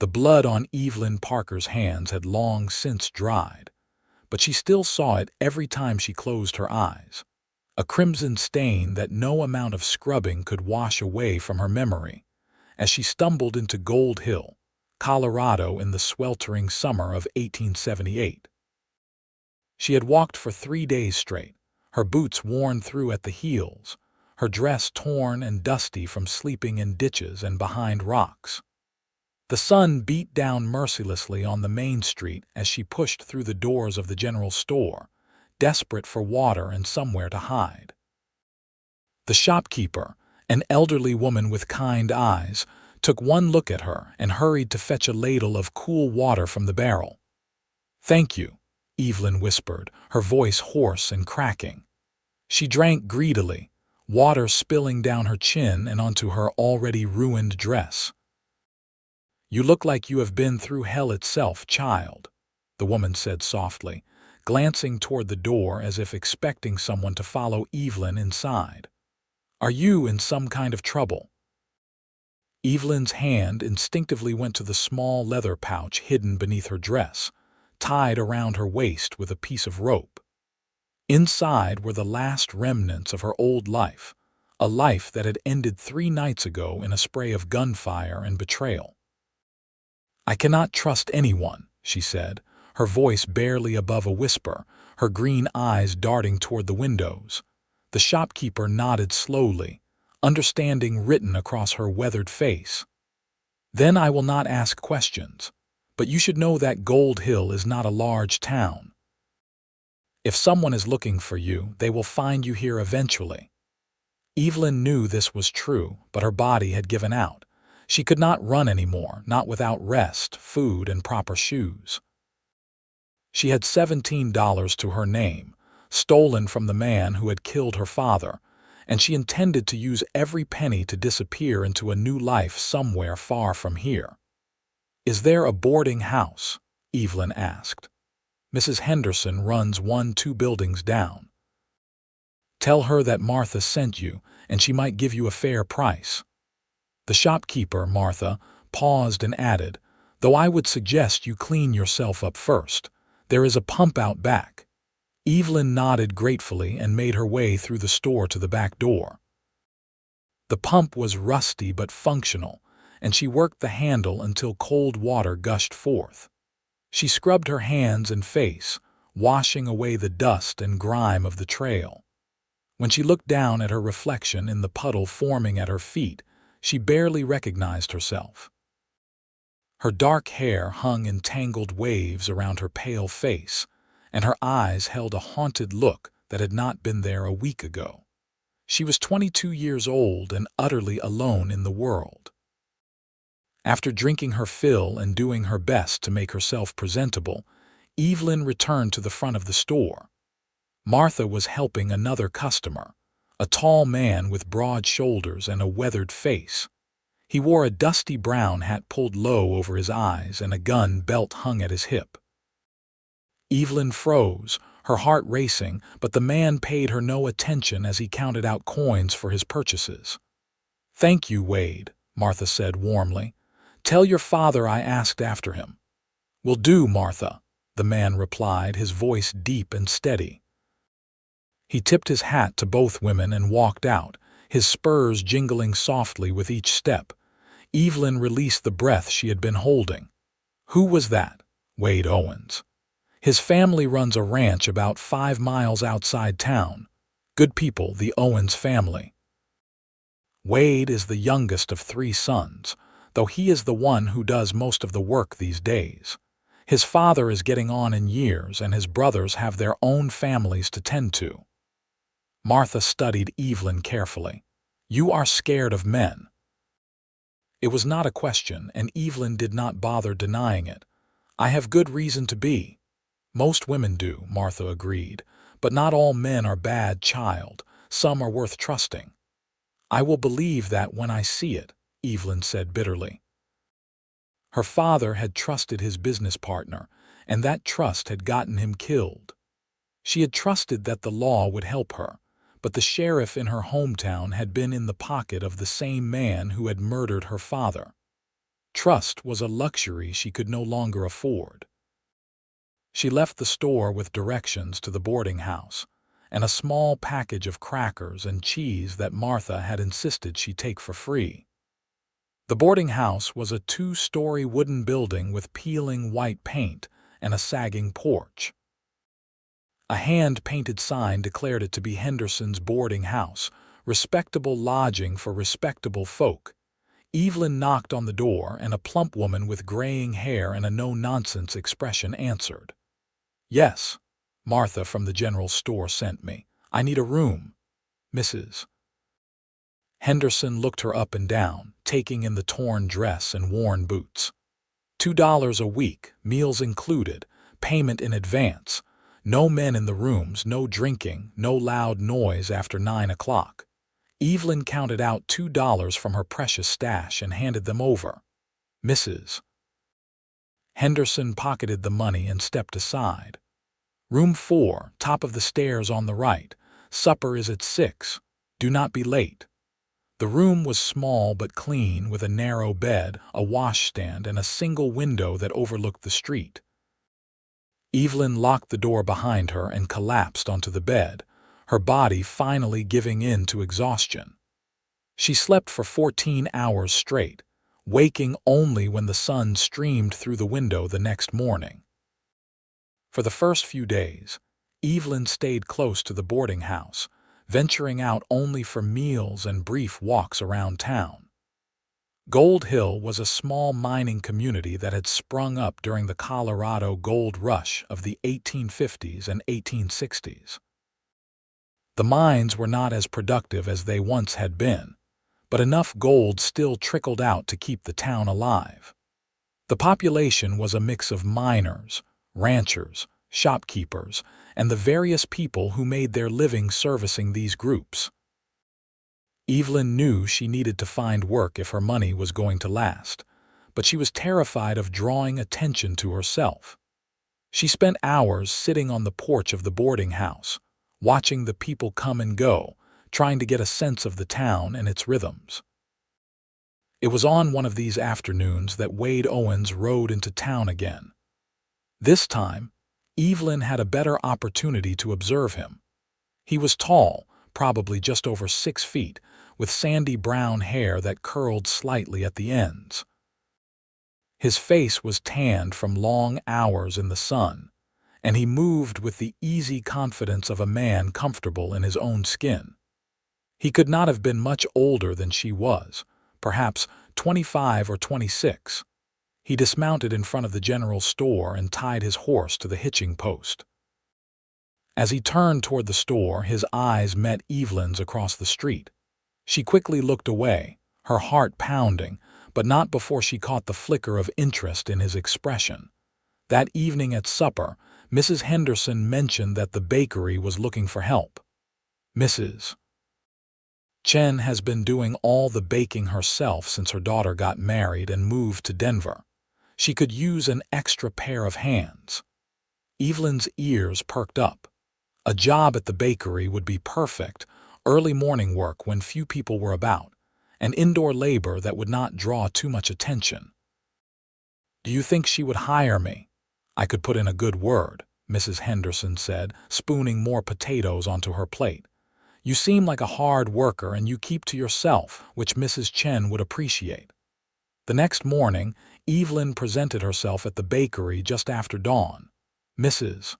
The blood on Evelyn Parker's hands had long since dried, but she still saw it every time she closed her eyes, a crimson stain that no amount of scrubbing could wash away from her memory, as she stumbled into Gold Hill, Colorado in the sweltering summer of 1878. She had walked for 3 days straight, her boots worn through at the heels, her dress torn and dusty from sleeping in ditches and behind rocks. The sun beat down mercilessly on the main street as she pushed through the doors of the general store, desperate for water and somewhere to hide. The shopkeeper, an elderly woman with kind eyes, took one look at her and hurried to fetch a ladle of cool water from the barrel. "Thank you," Evelyn whispered, her voice hoarse and cracking. She drank greedily, water spilling down her chin and onto her already ruined dress. "You look like you have been through hell itself, child," the woman said softly, glancing toward the door as if expecting someone to follow Evelyn inside. "Are you in some kind of trouble?" Evelyn's hand instinctively went to the small leather pouch hidden beneath her dress, tied around her waist with a piece of rope. Inside were the last remnants of her old life, a life that had ended 3 nights ago in a spray of gunfire and betrayal. "I cannot trust anyone," she said, her voice barely above a whisper, her green eyes darting toward the windows. The shopkeeper nodded slowly, understanding written across her weathered face. "Then I will not ask questions, but you should know that Gold Hill is not a large town. If someone is looking for you, they will find you here eventually." Evelyn knew this was true, but her body had given out. She could not run anymore, not without rest, food, and proper shoes. She had $17 to her name, stolen from the man who had killed her father, and she intended to use every penny to disappear into a new life somewhere far from here. "Is there a boarding house?" Evelyn asked. "Mrs. Henderson runs 1-2 buildings down. Tell her that Martha sent you, and she might give you a fair price." The shopkeeper, Martha, paused and added, "Though I would suggest you clean yourself up first. There is a pump out back." Evelyn nodded gratefully and made her way through the store to the back door. The pump was rusty but functional, and she worked the handle until cold water gushed forth. She scrubbed her hands and face, washing away the dust and grime of the trail. When she looked down at her reflection in the puddle forming at her feet, she barely recognized herself. Her dark hair hung in tangled waves around her pale face, and her eyes held a haunted look that had not been there a week ago. She was 22 years old and utterly alone in the world. After drinking her fill and doing her best to make herself presentable, Evelyn returned to the front of the store. Martha was helping another customer, a tall man with broad shoulders and a weathered face. He wore a dusty brown hat pulled low over his eyes and a gun belt hung at his hip. Evelyn froze, her heart racing, but the man paid her no attention as he counted out coins for his purchases. "Thank you, Wade," Martha said warmly. "Tell your father I asked after him." "Will do, Martha," the man replied, his voice deep and steady. He tipped his hat to both women and walked out, his spurs jingling softly with each step. Evelyn released the breath she had been holding. Who was that? Wade Owens. His family runs a ranch about 5 miles outside town. Good people, the Owens family. Wade is the youngest of 3 sons, though he is the one who does most of the work these days. His father is getting on in years, and his brothers have their own families to tend to. Martha studied Evelyn carefully. "You are scared of men." It was not a question, and Evelyn did not bother denying it. "I have good reason to be." "Most women do," Martha agreed, "but not all men are bad, child. Some are worth trusting." "I will believe that when I see it," Evelyn said bitterly. Her father had trusted his business partner, and that trust had gotten him killed. She had trusted that the law would help her, but the sheriff in her hometown had been in the pocket of the same man who had murdered her father. Trust was a luxury she could no longer afford. She left the store with directions to the boarding house and a small package of crackers and cheese that Martha had insisted she take for free. The boarding house was a 2-story wooden building with peeling white paint and a sagging porch. A hand-painted sign declared it to be Henderson's boarding house, respectable lodging for respectable folk. Evelyn knocked on the door, and a plump woman with graying hair and a no-nonsense expression answered. "Yes, Martha from the general store sent me. I need a room, Mrs." Henderson looked her up and down, taking in the torn dress and worn boots. $2 a week, meals included, payment in advance. No men in the rooms, no drinking, no loud noise after 9 o'clock. Evelyn counted out $2 from her precious stash and handed them over. "Mrs." Henderson pocketed the money and stepped aside. "Room 4, top of the stairs on the right. Supper is at 6. Do not be late." The room was small but clean, with a narrow bed, a washstand, and a single window that overlooked the street. Evelyn locked the door behind her and collapsed onto the bed, her body finally giving in to exhaustion. She slept for 14 hours straight, waking only when the sun streamed through the window the next morning. For the first few days, Evelyn stayed close to the boarding house, venturing out only for meals and brief walks around town. Gold Hill was a small mining community that had sprung up during the Colorado gold rush of the 1850s and 1860s. The mines were not as productive as they once had been, but enough gold still trickled out to keep the town alive. The population was a mix of miners, ranchers, shopkeepers, and the various people who made their living servicing these groups. Evelyn knew she needed to find work if her money was going to last, but she was terrified of drawing attention to herself. She spent hours sitting on the porch of the boarding house, watching the people come and go, trying to get a sense of the town and its rhythms. It was on one of these afternoons that Wade Owens rode into town again. This time, Evelyn had a better opportunity to observe him. He was tall, probably just over 6 feet, with sandy brown hair that curled slightly at the ends. His face was tanned from long hours in the sun, and he moved with the easy confidence of a man comfortable in his own skin. He could not have been much older than she was, perhaps 25 or 26. He dismounted in front of the general store and tied his horse to the hitching post. As he turned toward the store, his eyes met Evelyn's across the street. She quickly looked away, her heart pounding, but not before she caught the flicker of interest in his expression. That evening at supper, Mrs. Henderson mentioned that the bakery was looking for help. "Mrs. Chen has been doing all the baking herself since her daughter got married and moved to Denver. She could use an extra pair of hands." Evelyn's ears perked up. A job at the bakery would be perfect, early morning work when few people were about, and indoor labor that would not draw too much attention. "Do you think she would hire me? I could put in a good word," Mrs. Henderson said, spooning more potatoes onto her plate. "You seem like a hard worker and you keep to yourself, which Mrs. Chen would appreciate." The next morning, Evelyn presented herself at the bakery just after dawn. Mrs.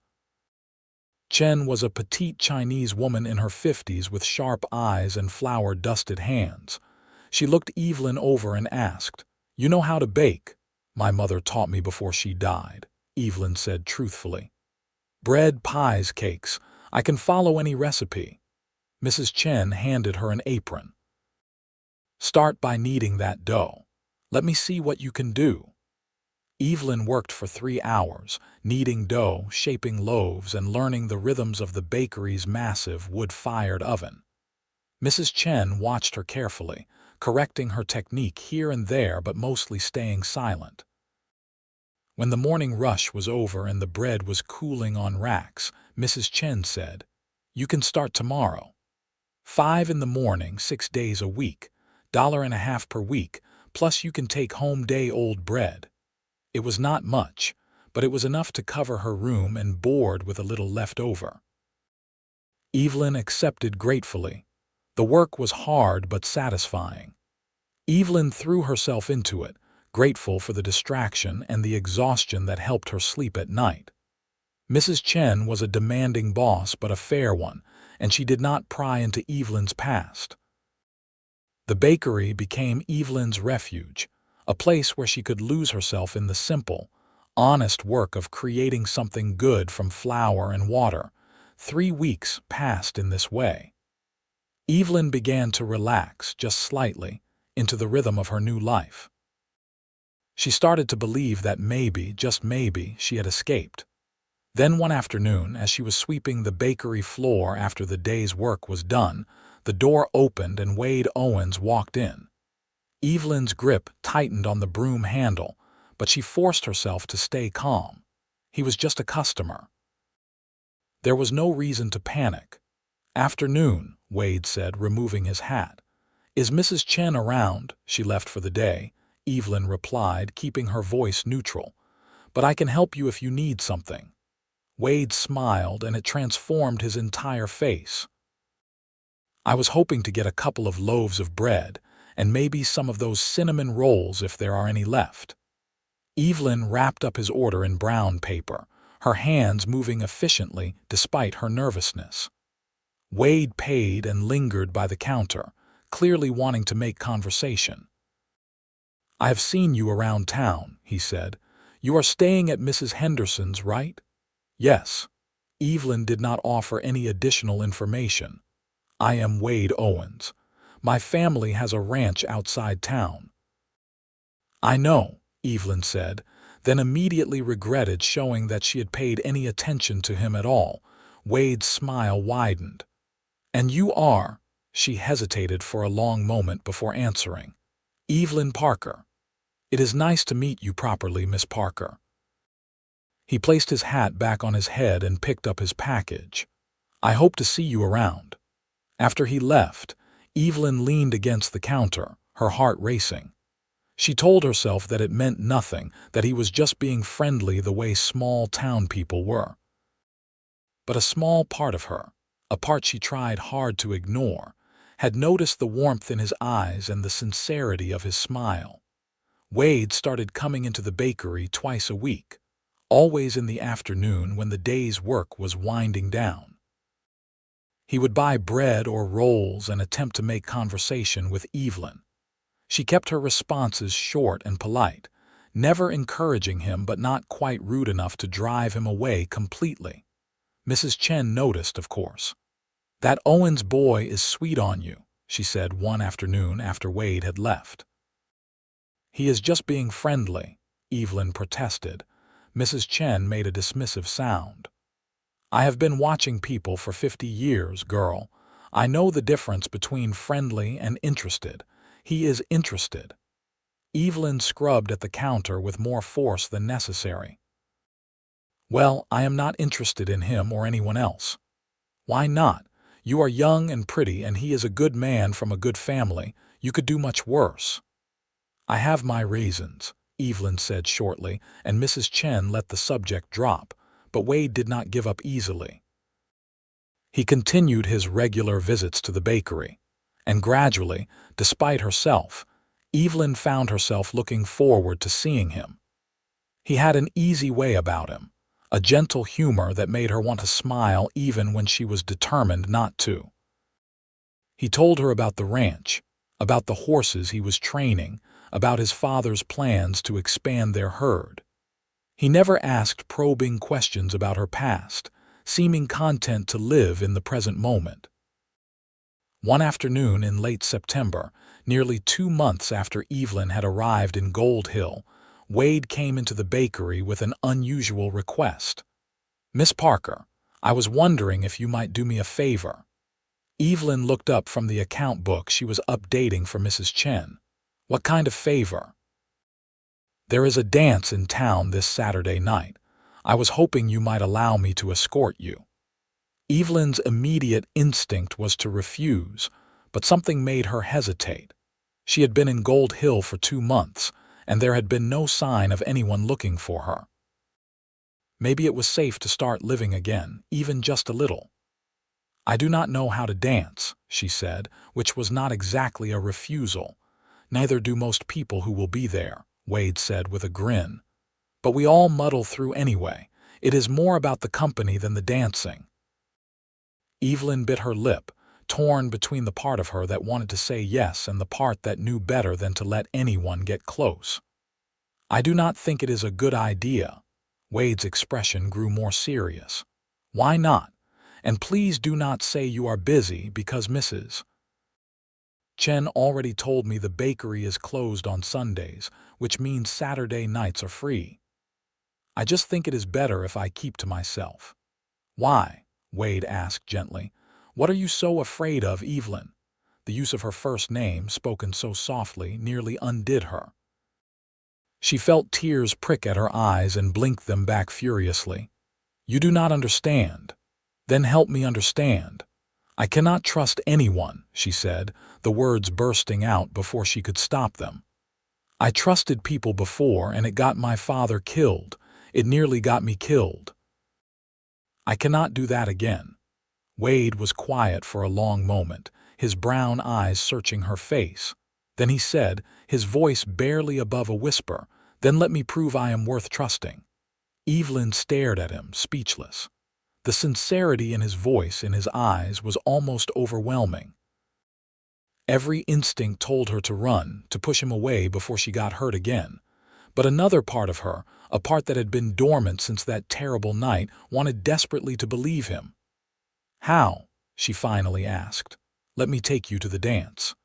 Chen was a petite Chinese woman in her 50s with sharp eyes and flour-dusted hands. She looked Evelyn over and asked, "You know how to bake?" "My mother taught me before she died," Evelyn said truthfully. "Bread, pies, cakes. I can follow any recipe." Mrs. Chen handed her an apron. "Start by kneading that dough. Let me see what you can do." Evelyn worked for 3 hours, kneading dough, shaping loaves, and learning the rhythms of the bakery's massive wood-fired oven. Mrs. Chen watched her carefully, correcting her technique here and there but mostly staying silent. When the morning rush was over and the bread was cooling on racks, Mrs. Chen said, "You can start tomorrow. 5 in the morning, 6 days a week, $1.50 per week, Plus you can take home day-old bread. It was not much, but it was enough to cover her room and board with a little left over. Evelyn accepted gratefully. The work was hard but satisfying. Evelyn threw herself into it, grateful for the distraction and the exhaustion that helped her sleep at night. Mrs. Chen was a demanding boss but a fair one, and she did not pry into Evelyn's past. The bakery became Evelyn's refuge, a place where she could lose herself in the simple, honest work of creating something good from flour and water. 3 weeks passed in this way. Evelyn began to relax, just slightly, into the rhythm of her new life. She started to believe that maybe, just maybe, she had escaped. Then one afternoon, as she was sweeping the bakery floor after the day's work was done, the door opened and Wade Owens walked in. Evelyn's grip tightened on the broom handle, but she forced herself to stay calm. He was just a customer. There was no reason to panic. "Afternoon," Wade said, removing his hat. "Is Mrs. Chen around?" "She left for the day," Evelyn replied, keeping her voice neutral. "But I can help you if you need something." Wade smiled, and it transformed his entire face. "I was hoping to get a couple of loaves of bread, and maybe some of those cinnamon rolls if there are any left." Evelyn wrapped up his order in brown paper, her hands moving efficiently despite her nervousness. Wade paid and lingered by the counter, clearly wanting to make conversation. "I have seen you around town," he said. "You are staying at Mrs. Henderson's, right?" "Yes." Evelyn did not offer any additional information. "I am Wade Owens. My family has a ranch outside town." "I know," Evelyn said, then immediately regretted showing that she had paid any attention to him at all. Wade's smile widened. "And you are—" She hesitated for a long moment before answering. "Evelyn Parker. It is nice to meet you properly, Miss Parker." He placed his hat back on his head and picked up his package. "I hope to see you around." After he left, Evelyn leaned against the counter, her heart racing. She told herself that it meant nothing, that he was just being friendly the way small-town people were. But a small part of her, a part she tried hard to ignore, had noticed the warmth in his eyes and the sincerity of his smile. Wade started coming into the bakery twice a week, always in the afternoon when the day's work was winding down. He would buy bread or rolls and attempt to make conversation with Evelyn. She kept her responses short and polite, never encouraging him but not quite rude enough to drive him away completely. Mrs. Chen noticed, of course. "That Owens boy is sweet on you," she said one afternoon after Wade had left. "He is just being friendly," Evelyn protested. Mrs. Chen made a dismissive sound. "I have been watching people for 50 years, girl. I know the difference between friendly and interested. He is interested." Evelyn scrubbed at the counter with more force than necessary. "Well, I am not interested in him or anyone else." "Why not? You are young and pretty, and he is a good man from a good family. You could do much worse." "I have my reasons," Evelyn said shortly, and Mrs. Chen let the subject drop, but Wade did not give up easily. He continued his regular visits to the bakery, and gradually, despite herself, Evelyn found herself looking forward to seeing him. He had an easy way about him, a gentle humor that made her want to smile even when she was determined not to. He told her about the ranch, about the horses he was training, about his father's plans to expand their herd. He never asked probing questions about her past, seeming content to live in the present moment. One afternoon in late September, nearly 2 months after Evelyn had arrived in Gold Hill, Wade came into the bakery with an unusual request. "Miss Parker, I was wondering if you might do me a favor." Evelyn looked up from the account book she was updating for Mrs. Chen. "What kind of favor?" "There is a dance in town this Saturday night. I was hoping you might allow me to escort you." Evelyn's immediate instinct was to refuse, but something made her hesitate. She had been in Gold Hill for 2 months, and there had been no sign of anyone looking for her. Maybe it was safe to start living again, even just a little. "I do not know how to dance," she said, which was not exactly a refusal. "Neither do most people who will be there," Wade said with a grin. "But we all muddle through anyway. It is more about the company than the dancing." Evelyn bit her lip, torn between the part of her that wanted to say yes and the part that knew better than to let anyone get close. "I do not think it is a good idea." Wade's expression grew more serious. "Why not? And please do not say you are busy because Mrs. Chen already told me the bakery is closed on Sundays, which means Saturday nights are free. I just think it is better if I keep to myself." "Why?" Wade asked gently. "What are you so afraid of, Evelyn?" The use of her first name, spoken so softly, nearly undid her. She felt tears prick at her eyes and blinked them back furiously. "You do not understand. Then help me understand." "I cannot trust anyone," she said, the words bursting out before she could stop them. "I trusted people before, and it got my father killed. It nearly got me killed. I cannot do that again." Wade was quiet for a long moment, his brown eyes searching her face. Then he said, his voice barely above a whisper, "Then let me prove I am worth trusting." Evelyn stared at him, speechless. The sincerity in his voice, in his eyes, was almost overwhelming. Every instinct told her to run, to push him away before she got hurt again. But another part of her, a part that had been dormant since that terrible night, wanted desperately to believe him. "How?" she finally asked. "Let me take you to the dance.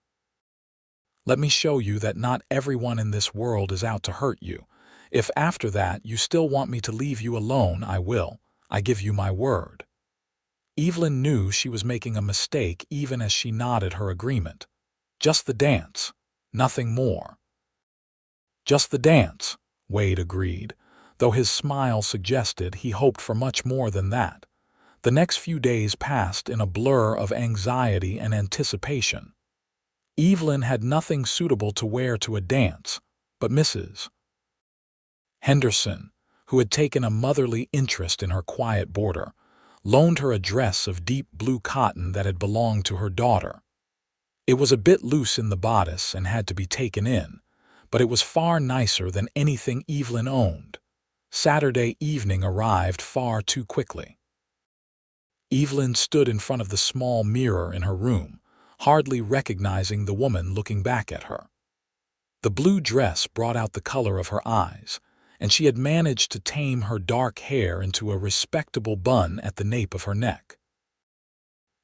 Let me show you that not everyone in this world is out to hurt you. If after that you still want me to leave you alone, I will. I give you my word." Evelyn knew she was making a mistake even as she nodded her agreement. "Just the dance. Nothing more." "Just the dance," Wade agreed, though his smile suggested he hoped for much more than that. The next few days passed in a blur of anxiety and anticipation. Evelyn had nothing suitable to wear to a dance, but Mrs. Henderson, who had taken a motherly interest in her quiet boarder, loaned her a dress of deep blue cotton that had belonged to her daughter. It was a bit loose in the bodice and had to be taken in, but it was far nicer than anything Evelyn owned. Saturday evening arrived far too quickly. Evelyn stood in front of the small mirror in her room, hardly recognizing the woman looking back at her. The blue dress brought out the color of her eyes, and she had managed to tame her dark hair into a respectable bun at the nape of her neck.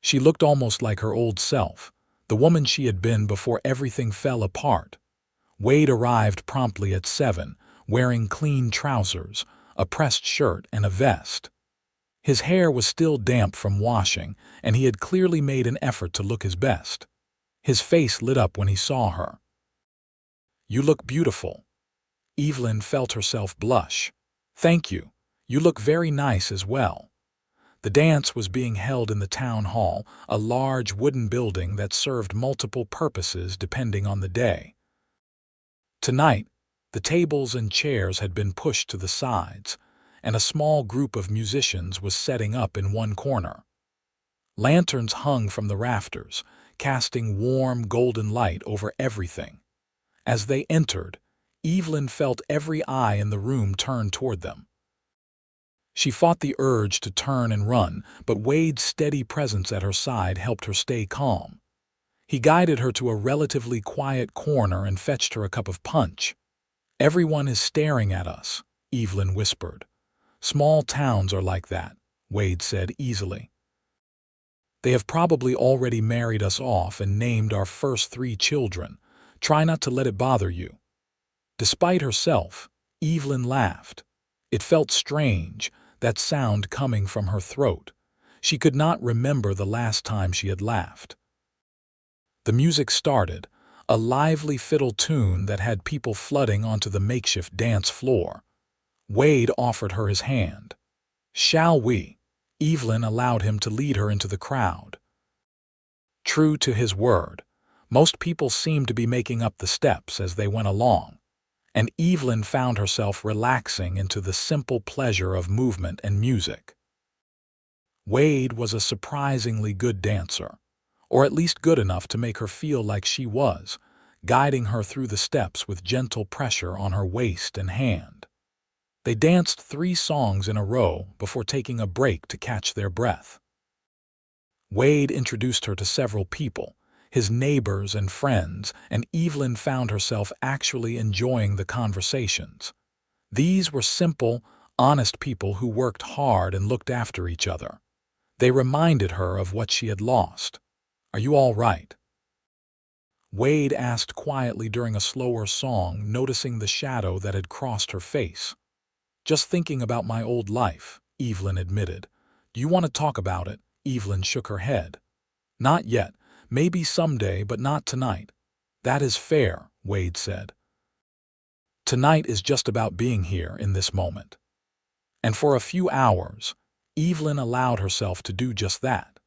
She looked almost like her old self, the woman she had been before everything fell apart. Wade arrived promptly at 7, wearing clean trousers, a pressed shirt, and a vest. His hair was still damp from washing, and he had clearly made an effort to look his best. His face lit up when he saw her. "You look beautiful." Evelyn felt herself blush. "Thank you. You look very nice as well." The dance was being held in the town hall, a large wooden building that served multiple purposes depending on the day. Tonight, the tables and chairs had been pushed to the sides, and a small group of musicians was setting up in one corner. Lanterns hung from the rafters, casting warm, golden light over everything. As they entered, Evelyn felt every eye in the room turn toward them. She fought the urge to turn and run, but Wade's steady presence at her side helped her stay calm. He guided her to a relatively quiet corner and fetched her a cup of punch. "Everyone is staring at us," Evelyn whispered. "Small towns are like that," Wade said easily. "They have probably already married us off and named our first 3 children. Try not to let it bother you." Despite herself, Evelyn laughed. It felt strange, that sound coming from her throat. She could not remember the last time she had laughed. The music started, a lively fiddle tune that had people flooding onto the makeshift dance floor. Wade offered her his hand. "Shall we?" Evelyn allowed him to lead her into the crowd. True to his word, Most people seemed to be making up the steps as they went along, and Evelyn found herself relaxing into the simple pleasure of movement and music. Wade was a surprisingly good dancer, or at least good enough to make her feel like she was, guiding her through the steps with gentle pressure on her waist and hand. They danced 3 songs in a row before taking a break to catch their breath. Wade introduced her to several people, his neighbors and friends, and Evelyn found herself actually enjoying the conversations. These were simple, honest people who worked hard and looked after each other. They reminded her of what she had lost. "Are you all right?" Wade asked quietly during a slower song, noticing the shadow that had crossed her face. "Just thinking about my old life," Evelyn admitted. "Do you want to talk about it?" Evelyn shook her head. "Not yet. Maybe someday, but not tonight." "That is fair," Wade said. "Tonight is just about being here in this moment." And for a few hours, Evelyn allowed herself to do just that.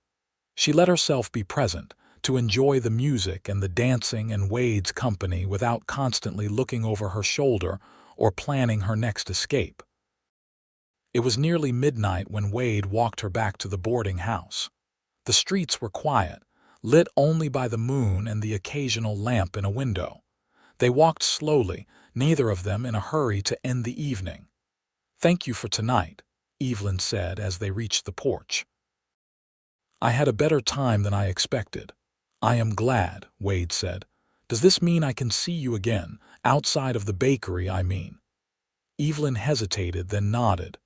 She let herself be present, to enjoy the music and the dancing and Wade's company without constantly looking over her shoulder or planning her next escape. It was nearly midnight when Wade walked her back to the boarding house. The streets were quiet, lit only by the moon and the occasional lamp in a window. They walked slowly, neither of them in a hurry to end the evening. "Thank you for tonight," Evelyn said as they reached the porch. "I had a better time than I expected." "I am glad," Wade said. "Does this mean I can see you again, outside of the bakery, I mean?" Evelyn hesitated, then nodded.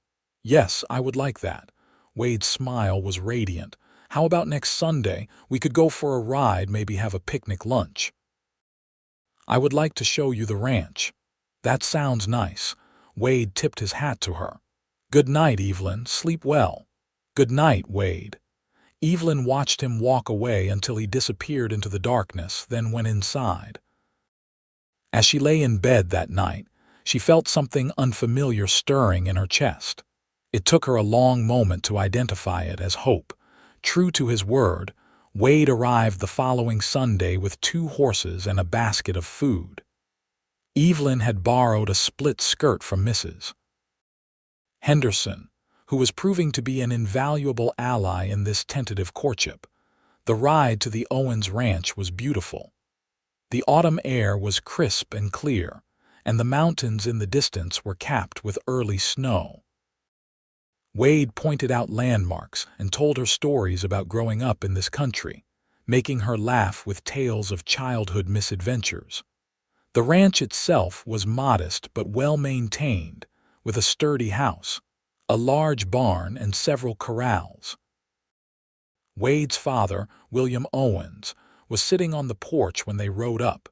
"Yes, I would like that." Wade's smile was radiant. "How about next Sunday? We could go for a ride, maybe have a picnic lunch." "I would like to show you the ranch." "That sounds nice." Wade tipped his hat to her. "Good night, Evelyn. Sleep well." "Good night, Wade." Evelyn watched him walk away until he disappeared into the darkness, then went inside. As she lay in bed that night, she felt something unfamiliar stirring in her chest. It took her a long moment to identify it as hope. True to his word, Wade arrived the following Sunday with 2 horses and a basket of food. Evelyn had borrowed a split skirt from Mrs. Henderson, who was proving to be an invaluable ally in this tentative courtship. The ride to the Owens ranch was beautiful. The autumn air was crisp and clear, and the mountains in the distance were capped with early snow. Wade pointed out landmarks and told her stories about growing up in this country, making her laugh with tales of childhood misadventures. The ranch itself was modest but well-maintained, with a sturdy house, a large barn, and several corrals. Wade's father, William Owens, was sitting on the porch when they rode up.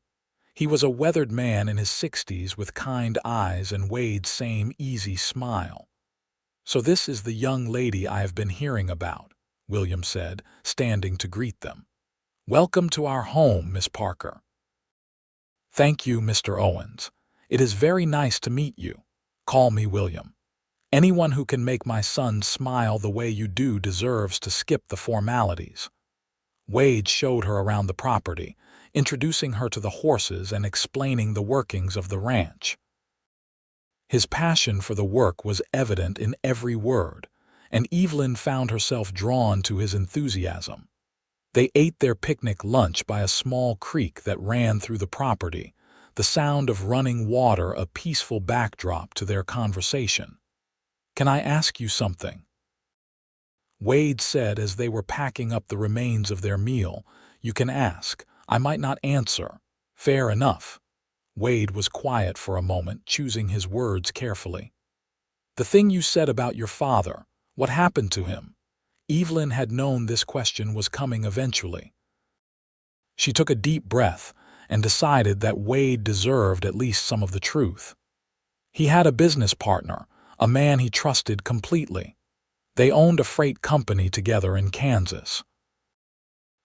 He was a weathered man in his 60s with kind eyes and Wade's same easy smile. "So this is the young lady I have been hearing about," William said, standing to greet them. "Welcome to our home, Miss Parker." "Thank you, Mr. Owens. It is very nice to meet you. Call me William. Anyone who can make my son smile the way you do deserves to skip the formalities." Wade showed her around the property, introducing her to the horses and explaining the workings of the ranch. His passion for the work was evident in every word, and Evelyn found herself drawn to his enthusiasm. They ate their picnic lunch by a small creek that ran through the property, the sound of running water a peaceful backdrop to their conversation. "Can I ask you something?" Wade said as they were packing up the remains of their meal. "You can ask. I might not answer." "Fair enough." Wade was quiet for a moment, choosing his words carefully. "The thing you said about your father, what happened to him?" Evelyn had known this question was coming eventually. She took a deep breath and decided that Wade deserved at least some of the truth. He had a business partner, a man he trusted completely. They owned a freight company together in Kansas.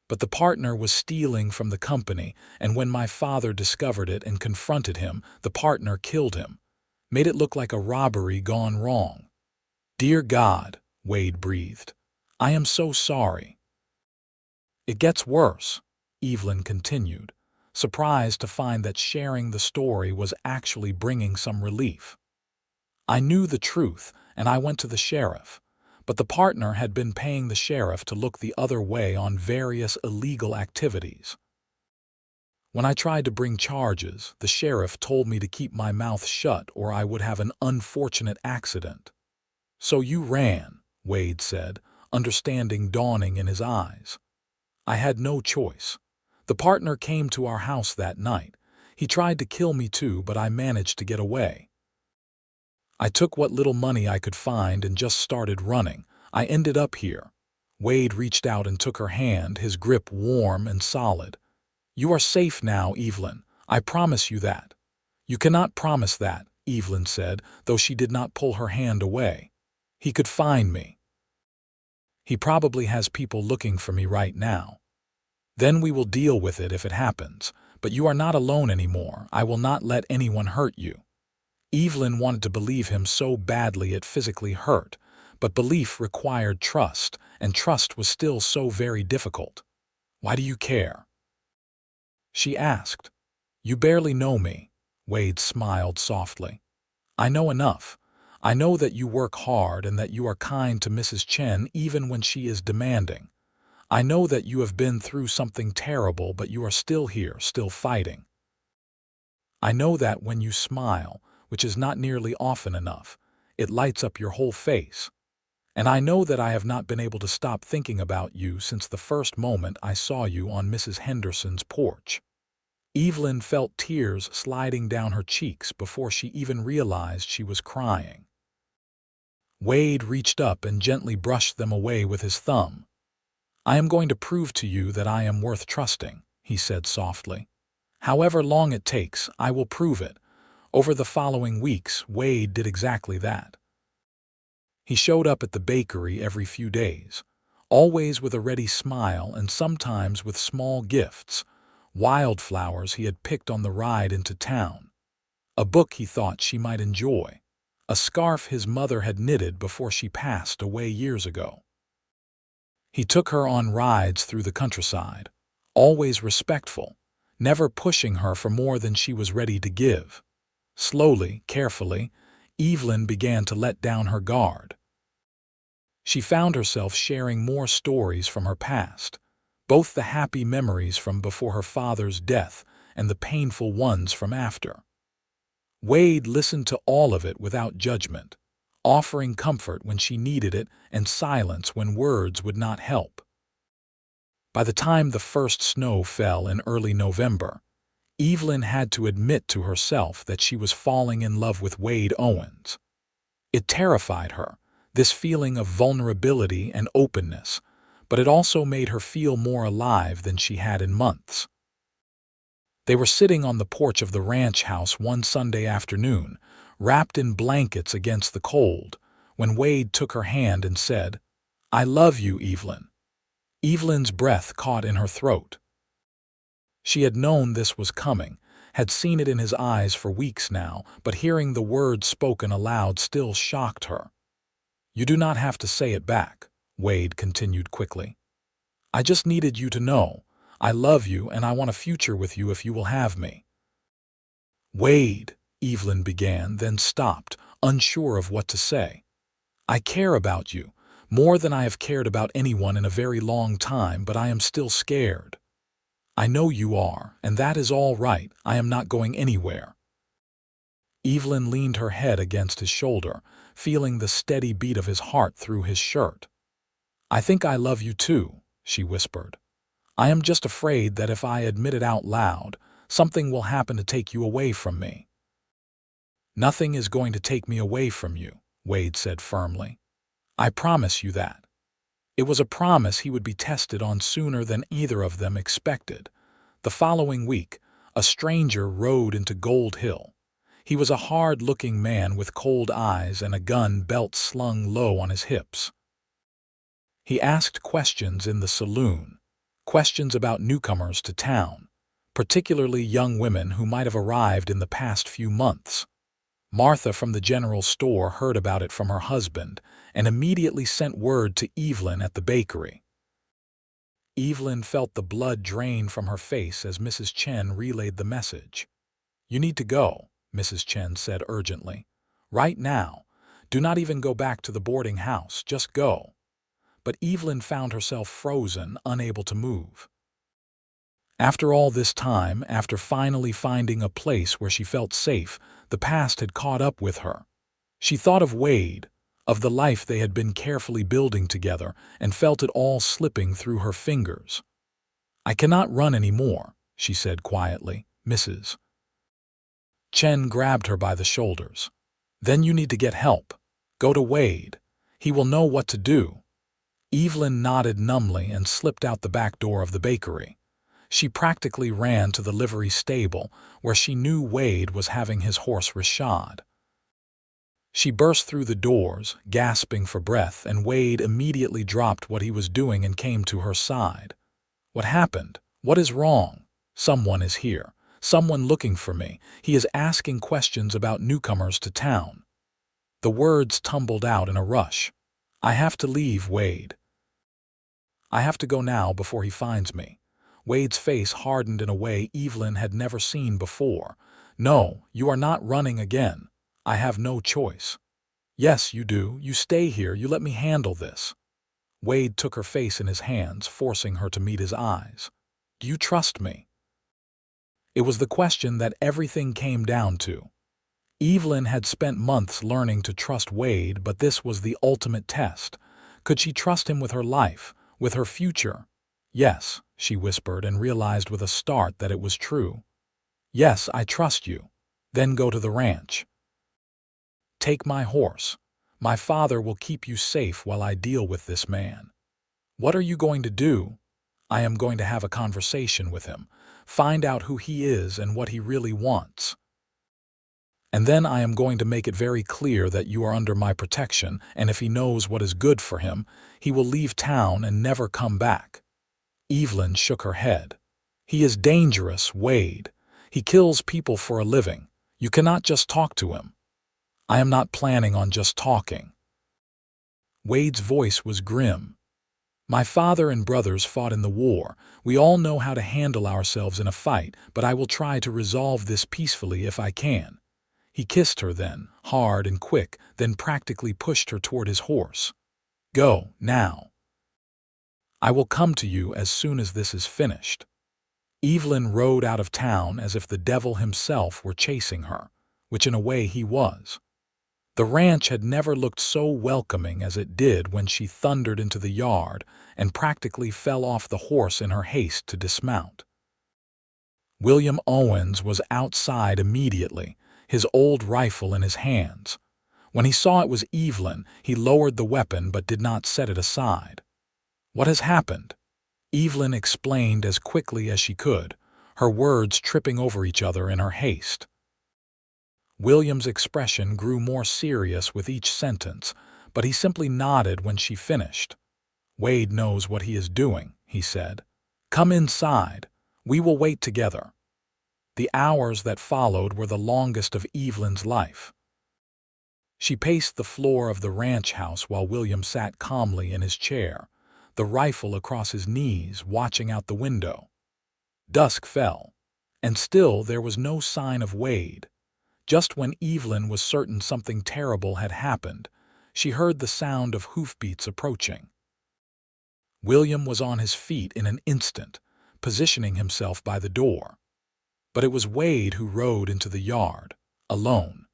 But the partner was stealing from the company, and when my father discovered it and confronted him, the partner killed him, made it look like a robbery gone wrong. "Dear God," Wade breathed. "I am so sorry." "It gets worse." Evelyn continued, surprised to find that sharing the story was actually bringing some relief. I knew the truth, and I went to the sheriff, but the partner had been paying the sheriff to look the other way on various illegal activities. When I tried to bring charges, the sheriff told me to keep my mouth shut or I would have an unfortunate accident. So you ran, Wade said, understanding dawning in his eyes. I had no choice. The partner came to our house that night. He tried to kill me too, but I managed to get away. I took what little money I could find and just started running. I ended up here. Wade reached out and took her hand, his grip warm and solid. You are safe now, Evelyn. I promise you that. You cannot promise that, Evelyn said, though she did not pull her hand away. He could find me. He probably has people looking for me right now. Then we will deal with it if it happens. But you are not alone anymore. I will not let anyone hurt you. Evelyn wanted to believe him so badly it physically hurt, but belief required trust, and trust was still so very difficult. Why do you care? She asked. You barely know me. Wade smiled softly. I know enough. I know that you work hard and that you are kind to Mrs. Chen even when she is demanding. I know that you have been through something terrible, but you are still here, still fighting. I know that when you smile, which is not nearly often enough, it lights up your whole face. And I know that I have not been able to stop thinking about you since the first moment I saw you on Mrs. Henderson's porch. Evelyn felt tears sliding down her cheeks before she even realized she was crying. Wade reached up and gently brushed them away with his thumb. I am going to prove to you that I am worth trusting, he said softly. However long it takes, I will prove it. Over the following weeks, Wade did exactly that. He showed up at the bakery every few days, always with a ready smile and sometimes with small gifts, wildflowers he had picked on the ride into town, a book he thought she might enjoy, a scarf his mother had knitted before she passed away years ago. He took her on rides through the countryside, always respectful, never pushing her for more than she was ready to give. Slowly, carefully, Evelyn began to let down her guard. She found herself sharing more stories from her past, both the happy memories from before her father's death and the painful ones from after. Wade listened to all of it without judgment, offering comfort when she needed it and silence when words would not help. By the time the first snow fell in early November, Evelyn had to admit to herself that she was falling in love with Wade Owens. It terrified her, this feeling of vulnerability and openness, but it also made her feel more alive than she had in months. They were sitting on the porch of the ranch house one Sunday afternoon, wrapped in blankets against the cold, when Wade took her hand and said, I love you, Evelyn. Evelyn's breath caught in her throat. She had known this was coming, had seen it in his eyes for weeks now, but hearing the words spoken aloud still shocked her. You do not have to say it back, Wade continued quickly. I just needed you to know. I love you and I want a future with you if you will have me. Wade, Evelyn began, then stopped, unsure of what to say. I care about you, more than I have cared about anyone in a very long time, but I am still scared. I know you are, and that is all right. I am not going anywhere. Evelyn leaned her head against his shoulder, feeling the steady beat of his heart through his shirt. I think I love you too, she whispered. I am just afraid that if I admit it out loud, something will happen to take you away from me. Nothing is going to take me away from you, Wade said firmly. I promise you that. It was a promise he would be tested on sooner than either of them expected. The following week, a stranger rode into Gold Hill. He was a hard-looking man with cold eyes and a gun belt slung low on his hips. He asked questions in the saloon, questions about newcomers to town, particularly young women who might have arrived in the past few months. Martha from the general store heard about it from her husband and immediately sent word to Evelyn at the bakery. Evelyn felt the blood drain from her face as Mrs. Chen relayed the message. "You need to go," Mrs. Chen said urgently. "Right now. Do not even go back to the boarding house. Just go." But Evelyn found herself frozen, unable to move. After all this time, after finally finding a place where she felt safe, the past had caught up with her. She thought of Wade, of the life they had been carefully building together, and felt it all slipping through her fingers. "I cannot run anymore," she said quietly. "Mrs. Chen grabbed her by the shoulders. "Then you need to get help. Go to Wade. He will know what to do." Evelyn nodded numbly and slipped out the back door of the bakery. She practically ran to the livery stable, where she knew Wade was having his horse reshod. She burst through the doors, gasping for breath, and Wade immediately dropped what he was doing and came to her side. "What happened? What is wrong?" "Someone is here. Someone looking for me. He is asking questions about newcomers to town." The words tumbled out in a rush. "I have to leave, Wade. I have to go now before he finds me." Wade's face hardened in a way Evelyn had never seen before. "No, you are not running again. I have no choice." "Yes, you do. You stay here. You let me handle this." Wade took her face in his hands, forcing her to meet his eyes. "Do you trust me?" It was the question that everything came down to. Evelyn had spent months learning to trust Wade, but this was the ultimate test. Could she trust him with her life, with her future? "Yes," she whispered, and realized with a start that it was true. "Yes, I trust you. Then go to the ranch. Take my horse. My father will keep you safe while I deal with this man." "What are you going to do?" "I am going to have a conversation with him, find out who he is and what he really wants. And then I am going to make it very clear that you are under my protection, and if he knows what is good for him, he will leave town and never come back." Evelyn shook her head. "He is dangerous, Wade. He kills people for a living. You cannot just talk to him." "I am not planning on just talking." Wade's voice was grim. "My father and brothers fought in the war. We all know how to handle ourselves in a fight, but I will try to resolve this peacefully if I can." He kissed her then, hard and quick, then practically pushed her toward his horse. "Go, now. I will come to you as soon as this is finished." Evelyn rode out of town as if the devil himself were chasing her, which in a way he was. The ranch had never looked so welcoming as it did when she thundered into the yard and practically fell off the horse in her haste to dismount. Wade Owens was outside immediately, his old rifle in his hands. When he saw it was Evelyn, he lowered the weapon but did not set it aside. "What has happened?" Evelyn explained as quickly as she could, her words tripping over each other in her haste. William's expression grew more serious with each sentence, but he simply nodded when she finished. "Wade knows what he is doing," he said. "Come inside. We will wait together." The hours that followed were the longest of Evelyn's life. She paced the floor of the ranch house while William sat calmly in his chair, the rifle across his knees, watching out the window. Dusk fell, and still there was no sign of Wade. Just when Evelyn was certain something terrible had happened, she heard the sound of hoofbeats approaching. William was on his feet in an instant, positioning himself by the door. But it was Wade who rode into the yard, alone.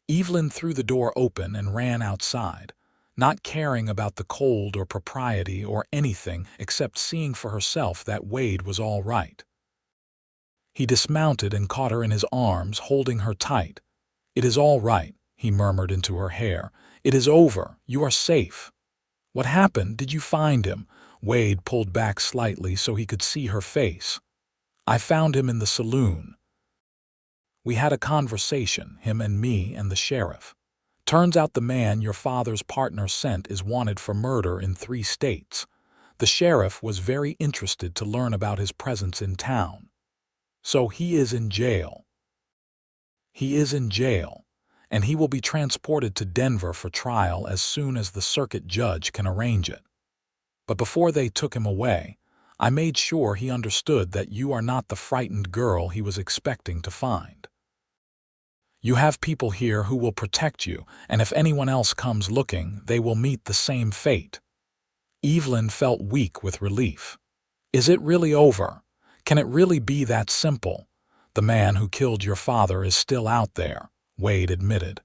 Evelyn threw the door open and ran outside, not caring about the cold or propriety or anything except seeing for herself that Wade was all right. He dismounted and caught her in his arms, holding her tight. "It is all right," he murmured into her hair. "It is over. You are safe." "What happened? Did you find him?" Wade pulled back slightly so he could see her face. "I found him in the saloon. We had a conversation, him and me and the sheriff. Turns out the man your father's partner sent is wanted for murder in 3 states. The sheriff was very interested to learn about his presence in town. So he is in jail. He is in jail, and he will be transported to Denver for trial as soon as the circuit judge can arrange it. But before they took him away, I made sure he understood that you are not the frightened girl he was expecting to find. You have people here who will protect you, and if anyone else comes looking, they will meet the same fate." Evelyn felt weak with relief. "Is it really over? Can it really be that simple? The man who killed your father is still out there," Wade admitted.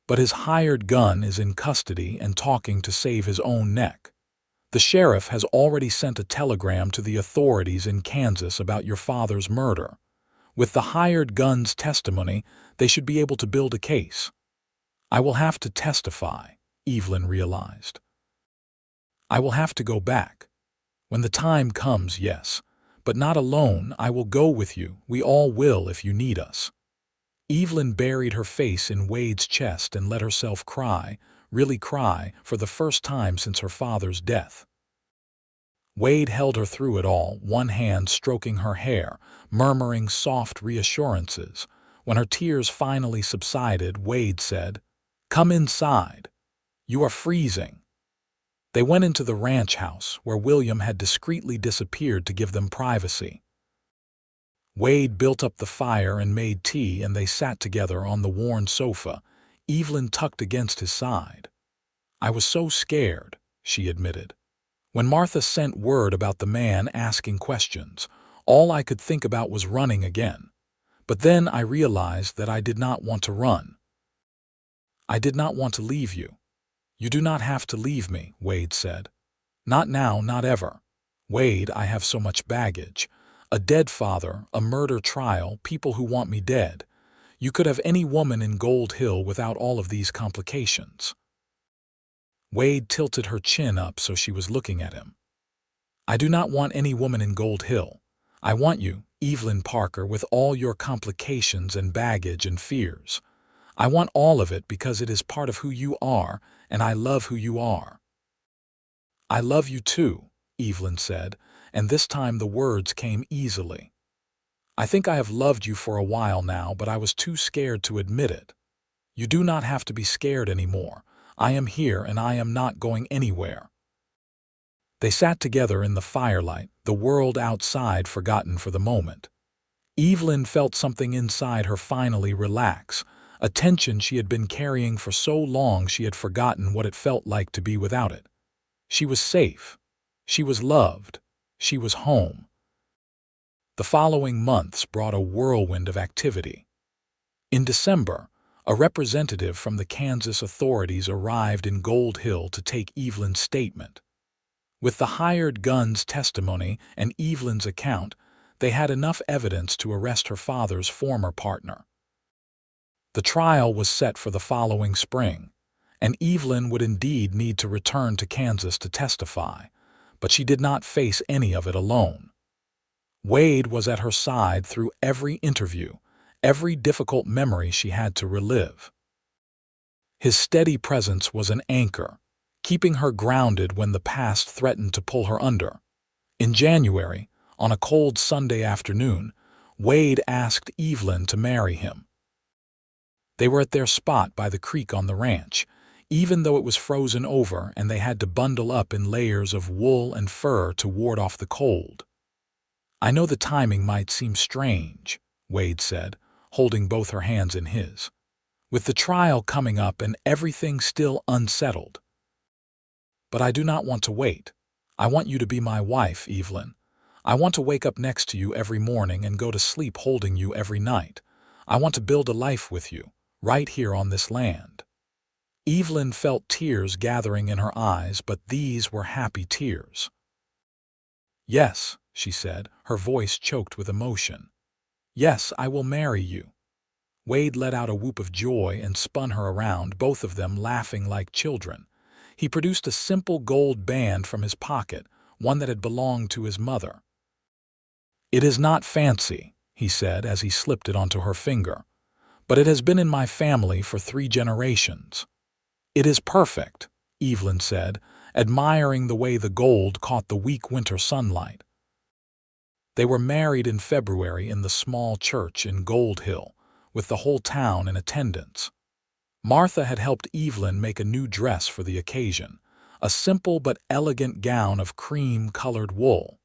"But his hired gun is in custody and talking to save his own neck. The sheriff has already sent a telegram to the authorities in Kansas about your father's murder. With the hired gun's testimony, they should be able to build a case." "I will have to testify," Evelyn realized. "I will have to go back. When the time comes, yes. But not alone. I will go with you. We all will if you need us." Evelyn buried her face in Wade's chest and let herself cry, really cry, for the first time since her father's death. Wade held her through it all, one hand stroking her hair, murmuring soft reassurances. When her tears finally subsided, Wade said, "Come inside. You are freezing." They went into the ranch house, where William had discreetly disappeared to give them privacy. Wade built up the fire and made tea, and they sat together on the worn sofa, Evelyn tucked against his side. "I was so scared," she admitted. "When Martha sent word about the man asking questions, all I could think about was running again. But then I realized that I did not want to run. I did not want to leave you." "You do not have to leave me," Wade said. "Not now, not ever. Wade, I have so much baggage. A dead father, a murder trial, people who want me dead. You could have any woman in Gold Hill without all of these complications." Wade tilted her chin up so she was looking at him. "I do not want any woman in Gold Hill. I want you, Evelyn Parker, with all your complications and baggage and fears. I want all of it because it is part of who you are, and I love who you are." "I love you too," Evelyn said, and this time the words came easily. "I think I have loved you for a while now, but I was too scared to admit it. You do not have to be scared anymore. I am here and I am not going anywhere." They sat together in the firelight, the world outside forgotten for the moment. Evelyn felt something inside her finally relax, a tension she had been carrying for so long she had forgotten what it felt like to be without it. She was safe. She was loved. She was home. The following months brought a whirlwind of activity. In December, a representative from the Kansas authorities arrived in Gold Hill to take Evelyn's statement. With the hired gun's testimony and Evelyn's account, they had enough evidence to arrest her father's former partner. The trial was set for the following spring, and Evelyn would indeed need to return to Kansas to testify, but she did not face any of it alone. Wade was at her side through every interview, every difficult memory she had to relive. His steady presence was an anchor, keeping her grounded when the past threatened to pull her under. In January, on a cold Sunday afternoon, Wade asked Evelyn to marry him. They were at their spot by the creek on the ranch, even though it was frozen over and they had to bundle up in layers of wool and fur to ward off the cold. "I know the timing might seem strange," Wade said, holding both her hands in his, "with the trial coming up and everything still unsettled. But I do not want to wait. I want you to be my wife, Evelyn. I want to wake up next to you every morning and go to sleep holding you every night. I want to build a life with you, right here on this land." Evelyn felt tears gathering in her eyes, but these were happy tears. "Yes," she said, her voice choked with emotion. "Yes, I will marry you." Wade let out a whoop of joy and spun her around, both of them laughing like children. He produced a simple gold band from his pocket, one that had belonged to his mother. "It is not fancy," he said as he slipped it onto her finger, "but it has been in my family for 3 generations. "It is perfect," Evelyn said, admiring the way the gold caught the weak winter sunlight. They were married in February in the small church in Gold Hill, with the whole town in attendance. Martha had helped Evelyn make a new dress for the occasion, a simple but elegant gown of cream-colored wool.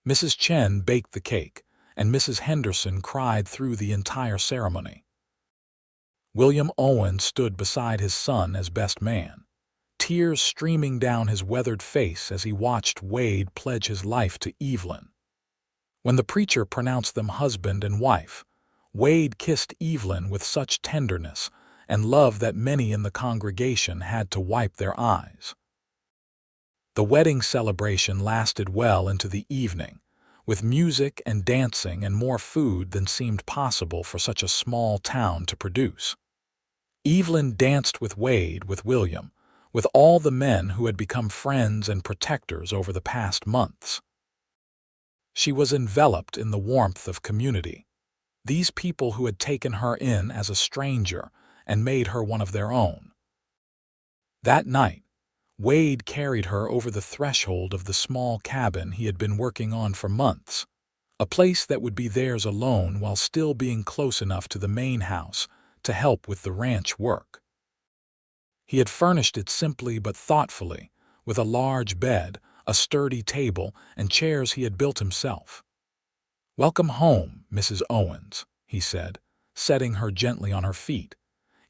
Mrs. Chen baked the cake, and Mrs. Henderson cried through the entire ceremony. William Owens stood beside his son as best man, tears streaming down his weathered face as he watched Wade pledge his life to Evelyn. When the preacher pronounced them husband and wife, Wade kissed Evelyn with such tenderness and love that many in the congregation had to wipe their eyes. The wedding celebration lasted well into the evening, with music and dancing and more food than seemed possible for such a small town to produce. Evelyn danced with Wade, with William, with all the men who had become friends and protectors over the past months. She was enveloped in the warmth of community. These people who had taken her in as a stranger and made her one of their own. That night, Wade carried her over the threshold of the small cabin he had been working on for months, a place that would be theirs alone while still being close enough to the main house to help with the ranch work. He had furnished it simply but thoughtfully, with a large bed, a sturdy table, and chairs he had built himself. "Welcome home, Mrs. Owens," he said, setting her gently on her feet.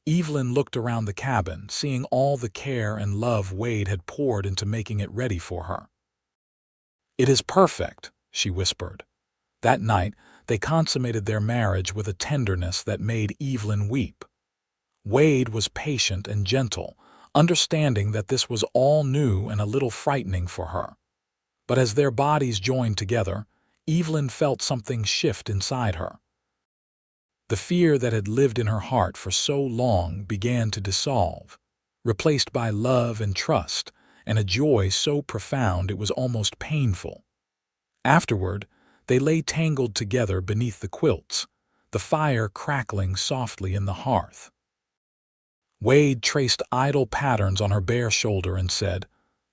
Evelyn looked around the cabin, seeing all the care and love Wade had poured into making it ready for her. "It is perfect," she whispered. That night, they consummated their marriage with a tenderness that made Evelyn weep. Wade was patient and gentle, understanding that this was all new and a little frightening for her. But as their bodies joined together, Evelyn felt something shift inside her. The fear that had lived in her heart for so long began to dissolve, replaced by love and trust, and a joy so profound it was almost painful. Afterward, they lay tangled together beneath the quilts, the fire crackling softly in the hearth. Wade traced idle patterns on her bare shoulder and said,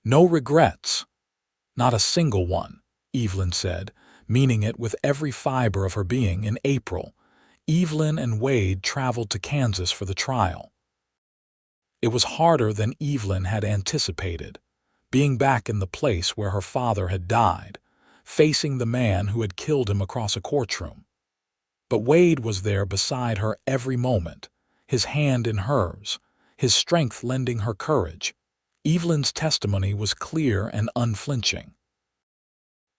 "No regrets." "Not a single one," Evelyn said, meaning it with every fiber of her being. In April, Evelyn and Wade traveled to Kansas for the trial. It was harder than Evelyn had anticipated, being back in the place where her father had died, facing the man who had killed him across a courtroom. But Wade was there beside her every moment, his hand in hers, his strength lending her courage. Evelyn's testimony was clear and unflinching.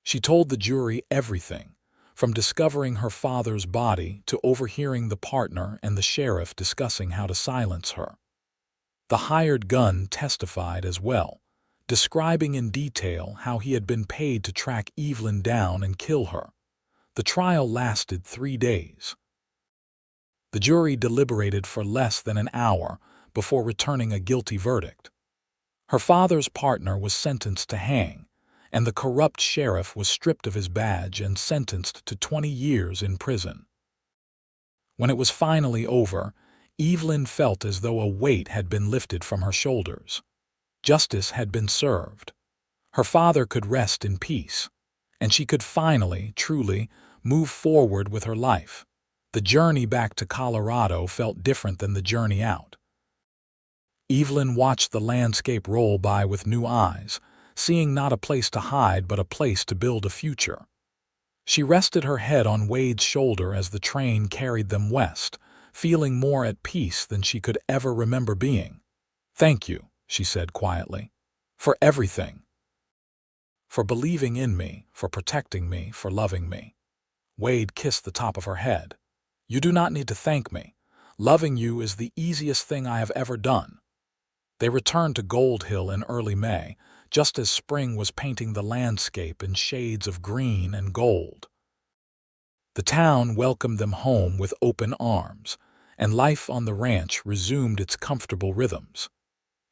She told the jury everything, from discovering her father's body to overhearing the partner and the sheriff discussing how to silence her. The hired gun testified as well, describing in detail how he had been paid to track Evelyn down and kill her. The trial lasted 3 days. The jury deliberated for less than an hour before returning a guilty verdict. Her father's partner was sentenced to hang, and the corrupt sheriff was stripped of his badge and sentenced to 20 years in prison. When it was finally over, Evelyn felt as though a weight had been lifted from her shoulders. Justice had been served. Her father could rest in peace, and she could finally, truly, move forward with her life. The journey back to Colorado felt different than the journey out. Evelyn watched the landscape roll by with new eyes, seeing not a place to hide but a place to build a future. She rested her head on Wade's shoulder as the train carried them west, feeling more at peace than she could ever remember being. "Thank you," she said quietly, "for everything. For believing in me, for protecting me, for loving me." Wade kissed the top of her head. "You do not need to thank me. Loving you is the easiest thing I have ever done." They returned to Gold Hill in early May, just as spring was painting the landscape in shades of green and gold. The town welcomed them home with open arms, and life on the ranch resumed its comfortable rhythms.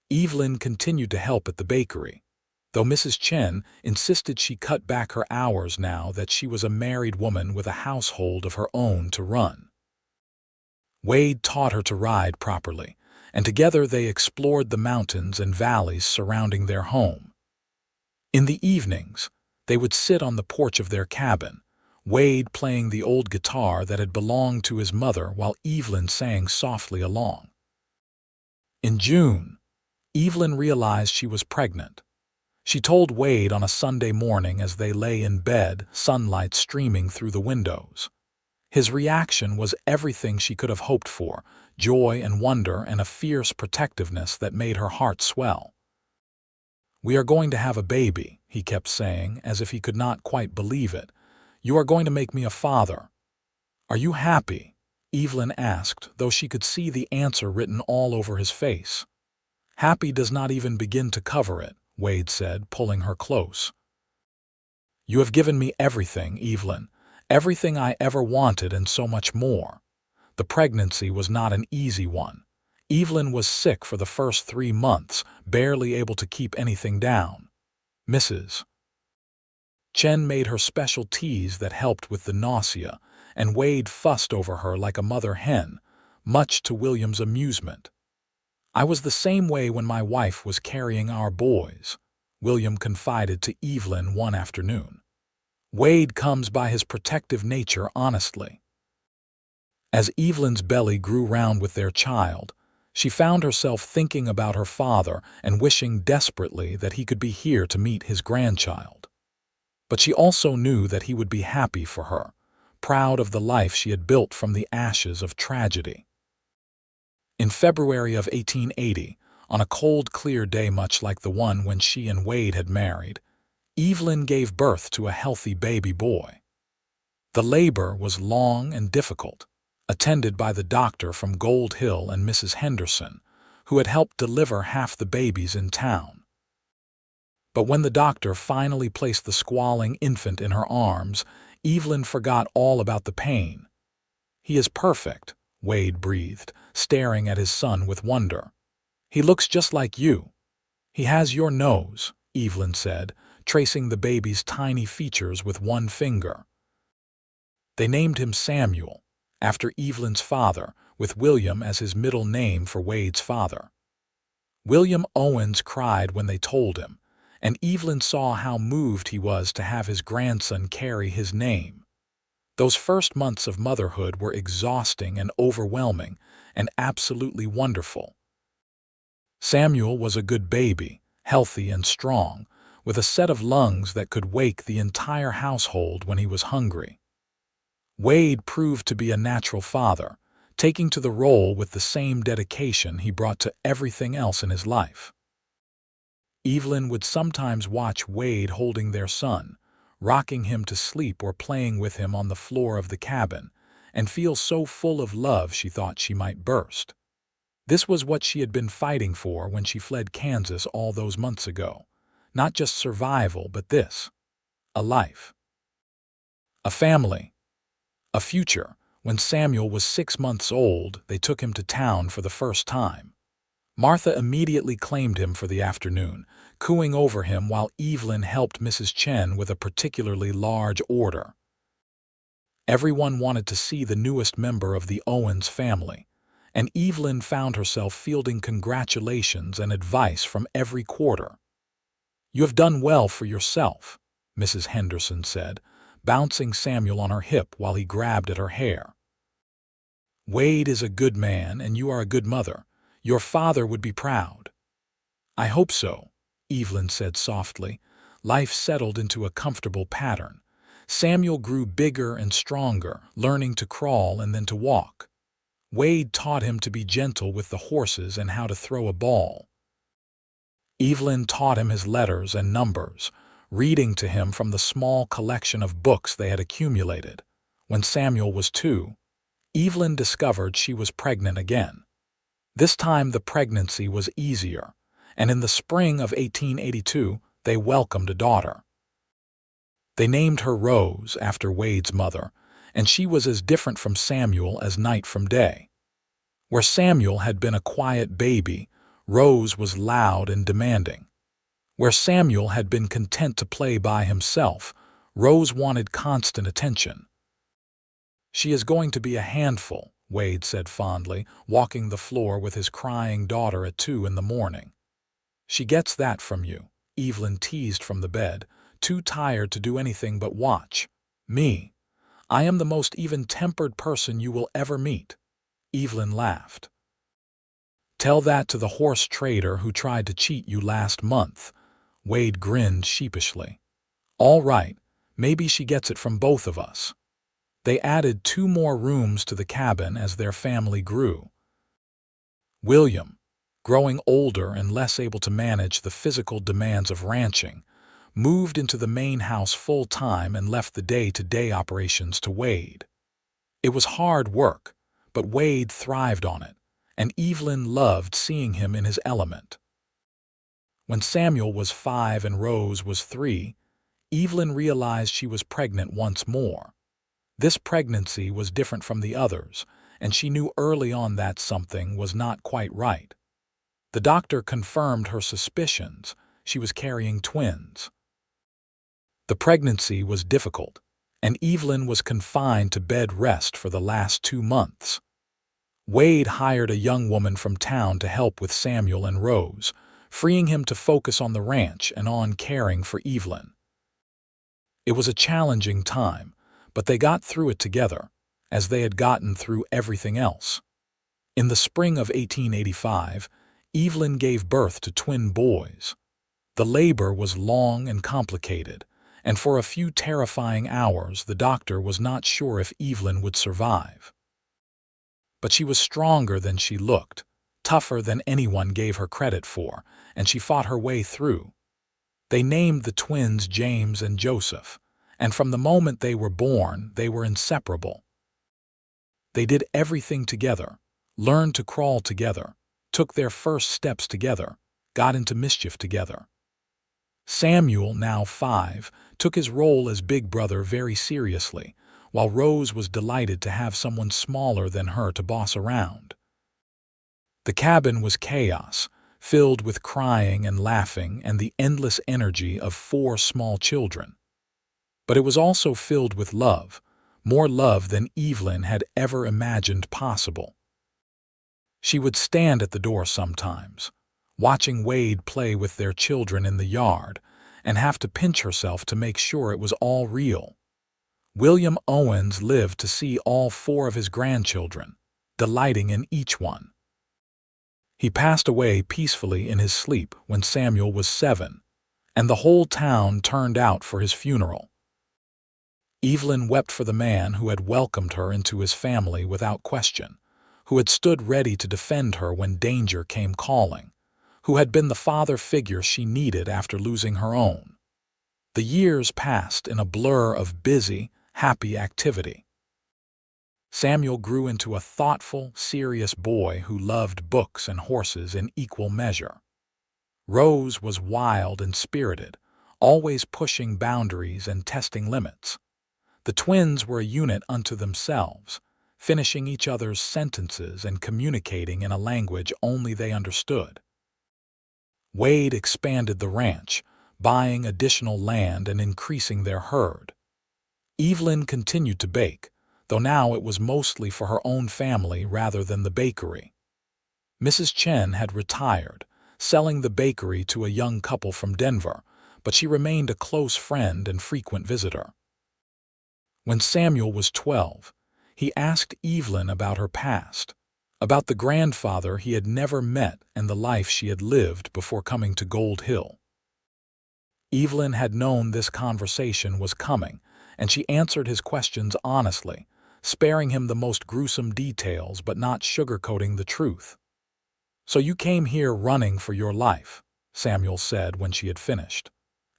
Evelyn continued to help at the bakery, though Mrs. Chen insisted she cut back her hours now that she was a married woman with a household of her own to run. Wade taught her to ride properly, and together they explored the mountains and valleys surrounding their home. In the evenings, they would sit on the porch of their cabin, Wade playing the old guitar that had belonged to his mother while Evelyn sang softly along. In June, Evelyn realized she was pregnant. She told Wade on a Sunday morning as they lay in bed, sunlight streaming through the windows. His reaction was everything she could have hoped for, joy and wonder and a fierce protectiveness that made her heart swell. "We are going to have a baby," he kept saying, as if he could not quite believe it. "You are going to make me a father." "Are you happy?" Evelyn asked, though she could see the answer written all over his face. "Happy does not even begin to cover it," Wade said, pulling her close. "You have given me everything, Evelyn, everything I ever wanted and so much more." The pregnancy was not an easy one. Evelyn was sick for the first 3 months, barely able to keep anything down. Mrs. Chen made her special teas that helped with the nausea, and Wade fussed over her like a mother hen, much to William's amusement. "I was the same way when my wife was carrying our boys," William confided to Evelyn one afternoon. Wade comes by his protective nature honestly. As Evelyn's belly grew round with their child, she found herself thinking about her father and wishing desperately that he could be here to meet his grandchild. But she also knew that he would be happy for her, proud of the life she had built from the ashes of tragedy. In February of 1880, on a cold, clear day much like the one when she and Wade had married, Evelyn gave birth to a healthy baby boy. The labor was long and difficult, attended by the doctor from Gold Hill and Mrs. Henderson, who had helped deliver half the babies in town. But when the doctor finally placed the squalling infant in her arms, Evelyn forgot all about the pain. "He is perfect," Wade breathed, staring at his son with wonder. "He looks just like you." "He has your nose," Evelyn said, tracing the baby's tiny features with one finger. They named him Samuel, after Evelyn's father, with William as his middle name for Wade's father. William Owens cried when they told him, and Evelyn saw how moved he was to have his grandson carry his name. Those first months of motherhood were exhausting and overwhelming, and absolutely wonderful. Samuel was a good baby, healthy and strong, with a set of lungs that could wake the entire household when he was hungry. Wade proved to be a natural father, taking to the role with the same dedication he brought to everything else in his life. Evelyn would sometimes watch Wade holding their son, rocking him to sleep or playing with him on the floor of the cabin, and feel so full of love she thought she might burst. This was what she had been fighting for when she fled Kansas all those months ago. Not just survival, but this. A life. A family. A future. When Samuel was 6 months old, they took him to town for the first time. Martha immediately claimed him for the afternoon, cooing over him while Evelyn helped Mrs. Chen with a particularly large order. Everyone wanted to see the newest member of the Owens family, and Evelyn found herself fielding congratulations and advice from every quarter. "You have done well for yourself," Mrs. Henderson said, bouncing Samuel on her hip while he grabbed at her hair. "Wade is a good man and you are a good mother. Your father would be proud." "I hope so," Evelyn said softly. Life settled into a comfortable pattern. Samuel grew bigger and stronger, learning to crawl and then to walk. Wade taught him to be gentle with the horses and how to throw a ball. Evelyn taught him his letters and numbers, reading to him from the small collection of books they had accumulated. When Samuel was 2, Evelyn discovered she was pregnant again. This time the pregnancy was easier, and in the spring of 1882 they welcomed a daughter. They named her Rose after Wade's mother, and she was as different from Samuel as night from day. Where Samuel had been a quiet baby, Rose was loud and demanding. Where Samuel had been content to play by himself, Rose wanted constant attention. "She is going to be a handful," Wade said fondly, walking the floor with his crying daughter at 2 in the morning. "She gets that from you," Evelyn teased from the bed, too tired to do anything but watch. "Me. I am the most even-tempered person you will ever meet." Evelyn laughed. Tell that to the horse trader who tried to cheat you last month. Wade grinned sheepishly. All right, maybe she gets it from both of us. They added 2 more rooms to the cabin as their family grew. William, growing older and less able to manage the physical demands of ranching, moved into the main house full-time and left the day-to-day operations to Wade. It was hard work, but Wade thrived on it, and Evelyn loved seeing him in his element. When Samuel was 5 and Rose was 3, Evelyn realized she was pregnant once more. This pregnancy was different from the others, and she knew early on that something was not quite right. The doctor confirmed her suspicions. She was carrying twins. The pregnancy was difficult, and Evelyn was confined to bed rest for the last 2 months. Wade hired a young woman from town to help with Samuel and Rose, freeing him to focus on the ranch and on caring for Evelyn. It was a challenging time, but they got through it together, as they had gotten through everything else. In the spring of 1885, Evelyn gave birth to twin boys. The labor was long and complicated, and for a few terrifying hours the doctor was not sure if Evelyn would survive. But she was stronger than she looked, tougher than anyone gave her credit for, and she fought her way through. They named the twins James and Joseph, and from the moment they were born, they were inseparable. They did everything together, learned to crawl together, took their first steps together, got into mischief together. Samuel, now 5, took his role as big brother very seriously, while Rose was delighted to have someone smaller than her to boss around. The cabin was chaos, filled with crying and laughing and the endless energy of 4 small children. But it was also filled with love, more love than Evelyn had ever imagined possible. She would stand at the door sometimes, watching Wade play with their children in the yard, and have to pinch herself to make sure it was all real. William Owens lived to see all 4 of his grandchildren, delighting in each one. He passed away peacefully in his sleep when Samuel was 7, and the whole town turned out for his funeral. Evelyn wept for the man who had welcomed her into his family without question, who had stood ready to defend her when danger came calling, who had been the father figure she needed after losing her own. The years passed in a blur of busy, happy activity. Samuel grew into a thoughtful, serious boy who loved books and horses in equal measure. Rose was wild and spirited, always pushing boundaries and testing limits. The twins were a unit unto themselves, finishing each other's sentences and communicating in a language only they understood. Wade expanded the ranch, buying additional land and increasing their herd. Evelyn continued to bake, though now it was mostly for her own family rather than the bakery. Mrs. Chen had retired, selling the bakery to a young couple from Denver, but she remained a close friend and frequent visitor. When Samuel was 12, he asked Evelyn about her past, about the grandfather he had never met and the life she had lived before coming to Gold Hill. Evelyn had known this conversation was coming, and she answered his questions honestly, sparing him the most gruesome details but not sugarcoating the truth. "So you came here running for your life," Samuel said when she had finished.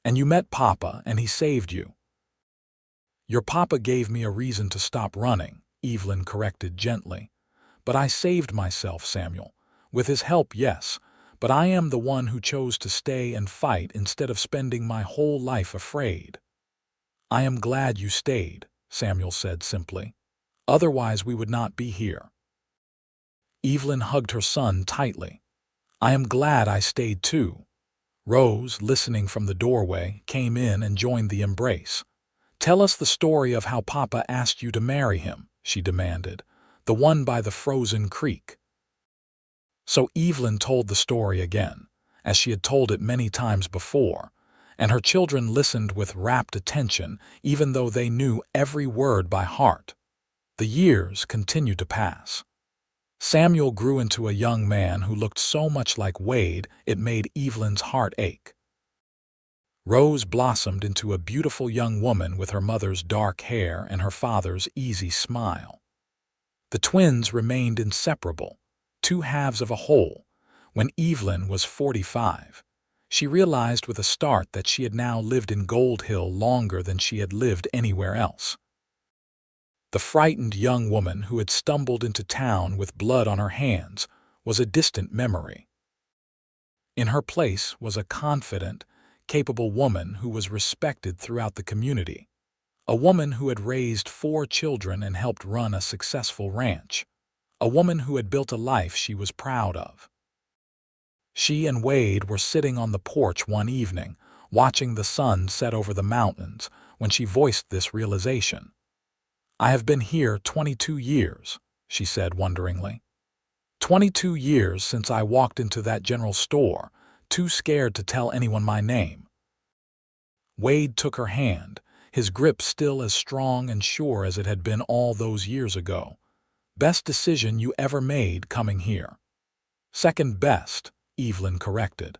"And you met Papa and he saved you." "Your papa gave me a reason to stop running," Evelyn corrected gently. "But I saved myself, Samuel. With his help, yes, but I am the one who chose to stay and fight instead of spending my whole life afraid." "I am glad you stayed," Samuel said simply. "Otherwise we would not be here." Evelyn hugged her son tightly. "I am glad I stayed too." Rose, listening from the doorway, came in and joined the embrace. "Tell us the story of how Papa asked you to marry him," she demanded, "the one by the frozen creek." So Evelyn told the story again, as she had told it many times before, and her children listened with rapt attention even though they knew every word by heart. The years continued to pass. Samuel grew into a young man who looked so much like Wade it made Evelyn's heart ache. Rose blossomed into a beautiful young woman with her mother's dark hair and her father's easy smile. The twins remained inseparable, two halves of a whole. When Evelyn was 45, she realized with a start that she had now lived in Gold Hill longer than she had lived anywhere else. The frightened young woman who had stumbled into town with blood on her hands was a distant memory. In her place was a confident, capable woman who was respected throughout the community, a woman who had raised 4 children and helped run a successful ranch, a woman who had built a life she was proud of. She and Wade were sitting on the porch one evening, watching the sun set over the mountains, when she voiced this realization. "I have been here 22 years, she said wonderingly. 22 years since I walked into that general store, too scared to tell anyone my name." Wade took her hand, his grip still as strong and sure as it had been all those years ago. "Best decision you ever made coming here." "Second best," Evelyn corrected.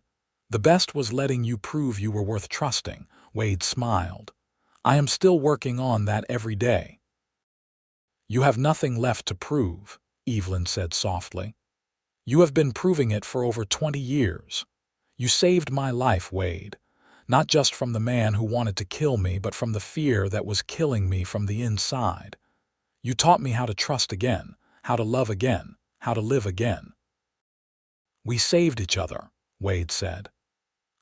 "The best was letting you prove you were worth trusting," Wade smiled. "I am still working on that every day." "You have nothing left to prove," Evelyn said softly. "You have been proving it for over 20 years. You saved my life, Wade, not just from the man who wanted to kill me, but from the fear that was killing me from the inside. You taught me how to trust again, how to love again, how to live again." "We saved each other," Wade said.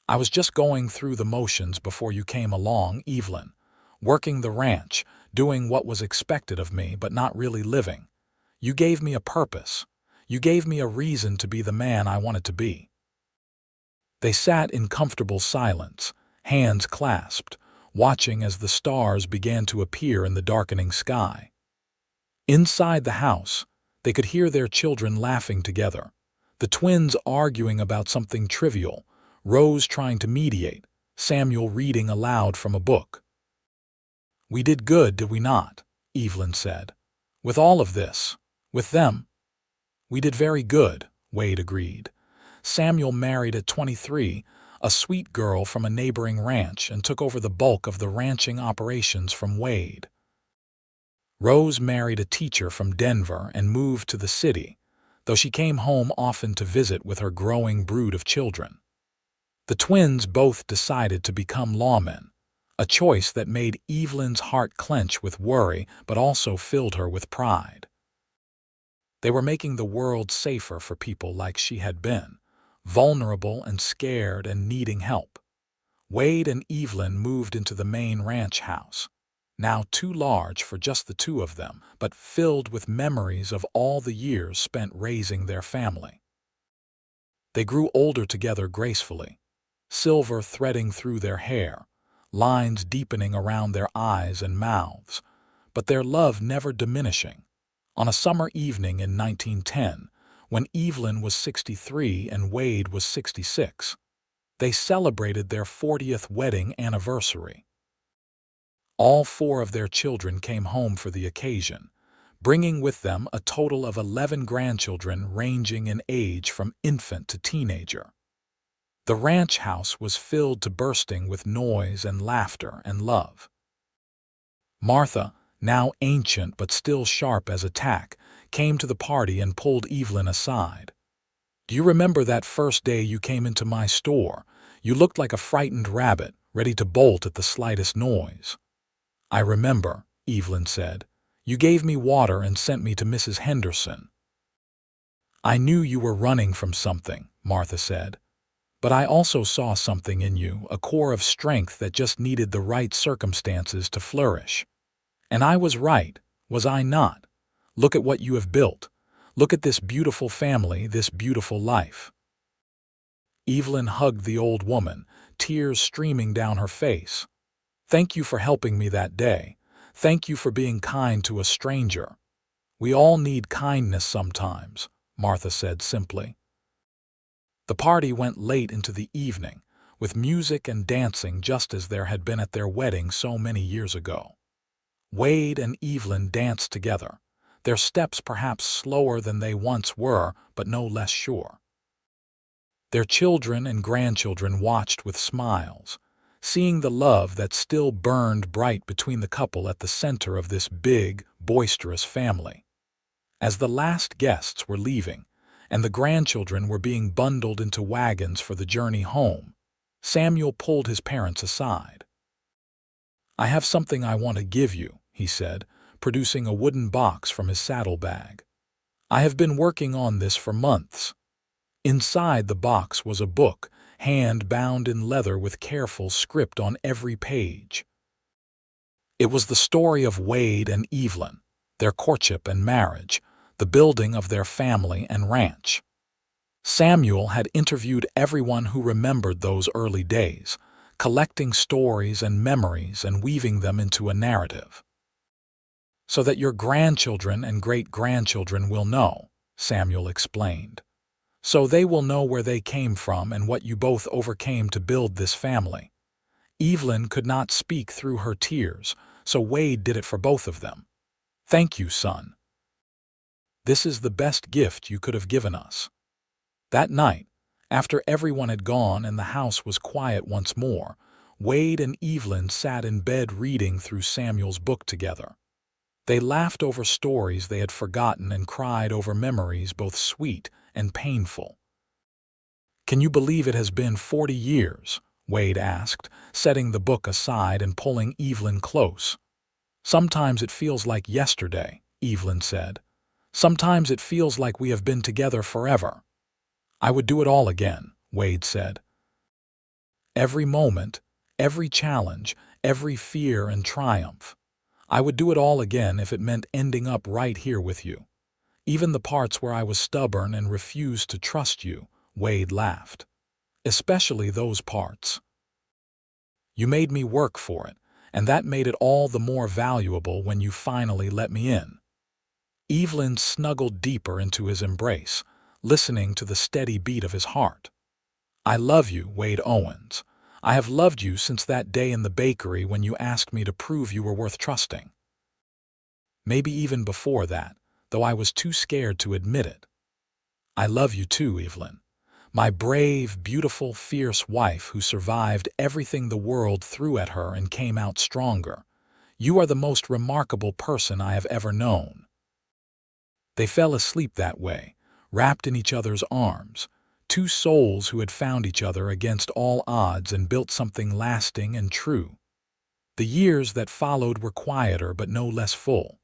"I was just going through the motions before you came along, Evelyn, working the ranch, doing what was expected of me, but not really living. You gave me a purpose. You gave me a reason to be the man I wanted to be." They sat in comfortable silence, hands clasped, watching as the stars began to appear in the darkening sky. Inside the house, they could hear their children laughing together, the twins arguing about something trivial, Rose trying to mediate, Samuel reading aloud from a book. "We did good, did we not?" Evelyn said. "With all of this, with them?" "We did very good," Wade agreed. "Samuel married at 23, a sweet girl from a neighboring ranch, and took over the bulk of the ranching operations from Wade. Rose married a teacher from Denver and moved to the city, though she came home often to visit with her growing brood of children. The twins both decided to become lawmen, a choice that made Evelyn's heart clench with worry but also filled her with pride. They were making the world safer for people like she had been, vulnerable and scared and needing help. Wade and Evelyn moved into the main ranch house, now too large for just the two of them, but filled with memories of all the years spent raising their family. They grew older together gracefully, silver threading through their hair, lines deepening around their eyes and mouths, but their love never diminishing. On a summer evening in 1910, when Evelyn was 63 and Wade was 66, they celebrated their 40th wedding anniversary. All 4 of their children came home for the occasion, bringing with them a total of 11 grandchildren ranging in age from infant to teenager. The ranch house was filled to bursting with noise and laughter and love. Martha, now ancient but still sharp as a tack, came to the party and pulled Evelyn aside. "Do you remember that first day you came into my store? You looked like a frightened rabbit, ready to bolt at the slightest noise." "I remember," Evelyn said. "You gave me water and sent me to Mrs. Henderson." "I knew you were running from something," Martha said. "But I also saw something in you, a core of strength that just needed the right circumstances to flourish. And I was right, was I not? Look at what you have built. Look at this beautiful family, this beautiful life." Evelyn hugged the old woman, tears streaming down her face. "Thank you for helping me that day. Thank you for being kind to a stranger. We all need kindness sometimes," Martha said simply. The party went late into the evening, with music and dancing just as there had been at their wedding so many years ago. Wade and Evelyn danced together, their steps perhaps slower than they once were, but no less sure. Their children and grandchildren watched with smiles, seeing the love that still burned bright between the couple at the center of this big, boisterous family. As the last guests were leaving, and the grandchildren were being bundled into wagons for the journey home, Samuel pulled his parents aside. "I have something I want to give you," he said, producing a wooden box from his saddlebag. "I have been working on this for months." Inside the box was a book, hand-bound in leather with careful script on every page. It was the story of Wade and Evelyn, their courtship and marriage, the building of their family and ranch. Samuel had interviewed everyone who remembered those early days, collecting stories and memories and weaving them into a narrative. "So that your grandchildren and great-grandchildren will know," Samuel explained. "So they will know where they came from and what you both overcame to build this family." Evelyn could not speak through her tears, so Wade did it for both of them. "Thank you, son. This is the best gift you could have given us." That night, after everyone had gone and the house was quiet once more, Wade and Evelyn sat in bed reading through Samuel's book together. They laughed over stories they had forgotten and cried over memories both sweet and painful. "Can you believe it has been 40 years?" Wade asked, setting the book aside and pulling Evelyn close. "Sometimes it feels like yesterday," Evelyn said. "Sometimes it feels like we have been together forever." "I would do it all again," Wade said. "Every moment, every challenge, every fear and triumph. I would do it all again if it meant ending up right here with you. Even the parts where I was stubborn and refused to trust you," Wade laughed. "Especially those parts. You made me work for it, and that made it all the more valuable when you finally let me in." Evelyn snuggled deeper into his embrace, listening to the steady beat of his heart. "I love you, Wade Owens. I have loved you since that day in the bakery when you asked me to prove you were worth trusting. Maybe even before that, though I was too scared to admit it. I love you too, Evelyn. My brave, beautiful, fierce wife who survived everything the world threw at her and came out stronger. You are the most remarkable person I have ever known." They fell asleep that way, wrapped in each other's arms, two souls who had found each other against all odds and built something lasting and true. The years that followed were quieter but no less full.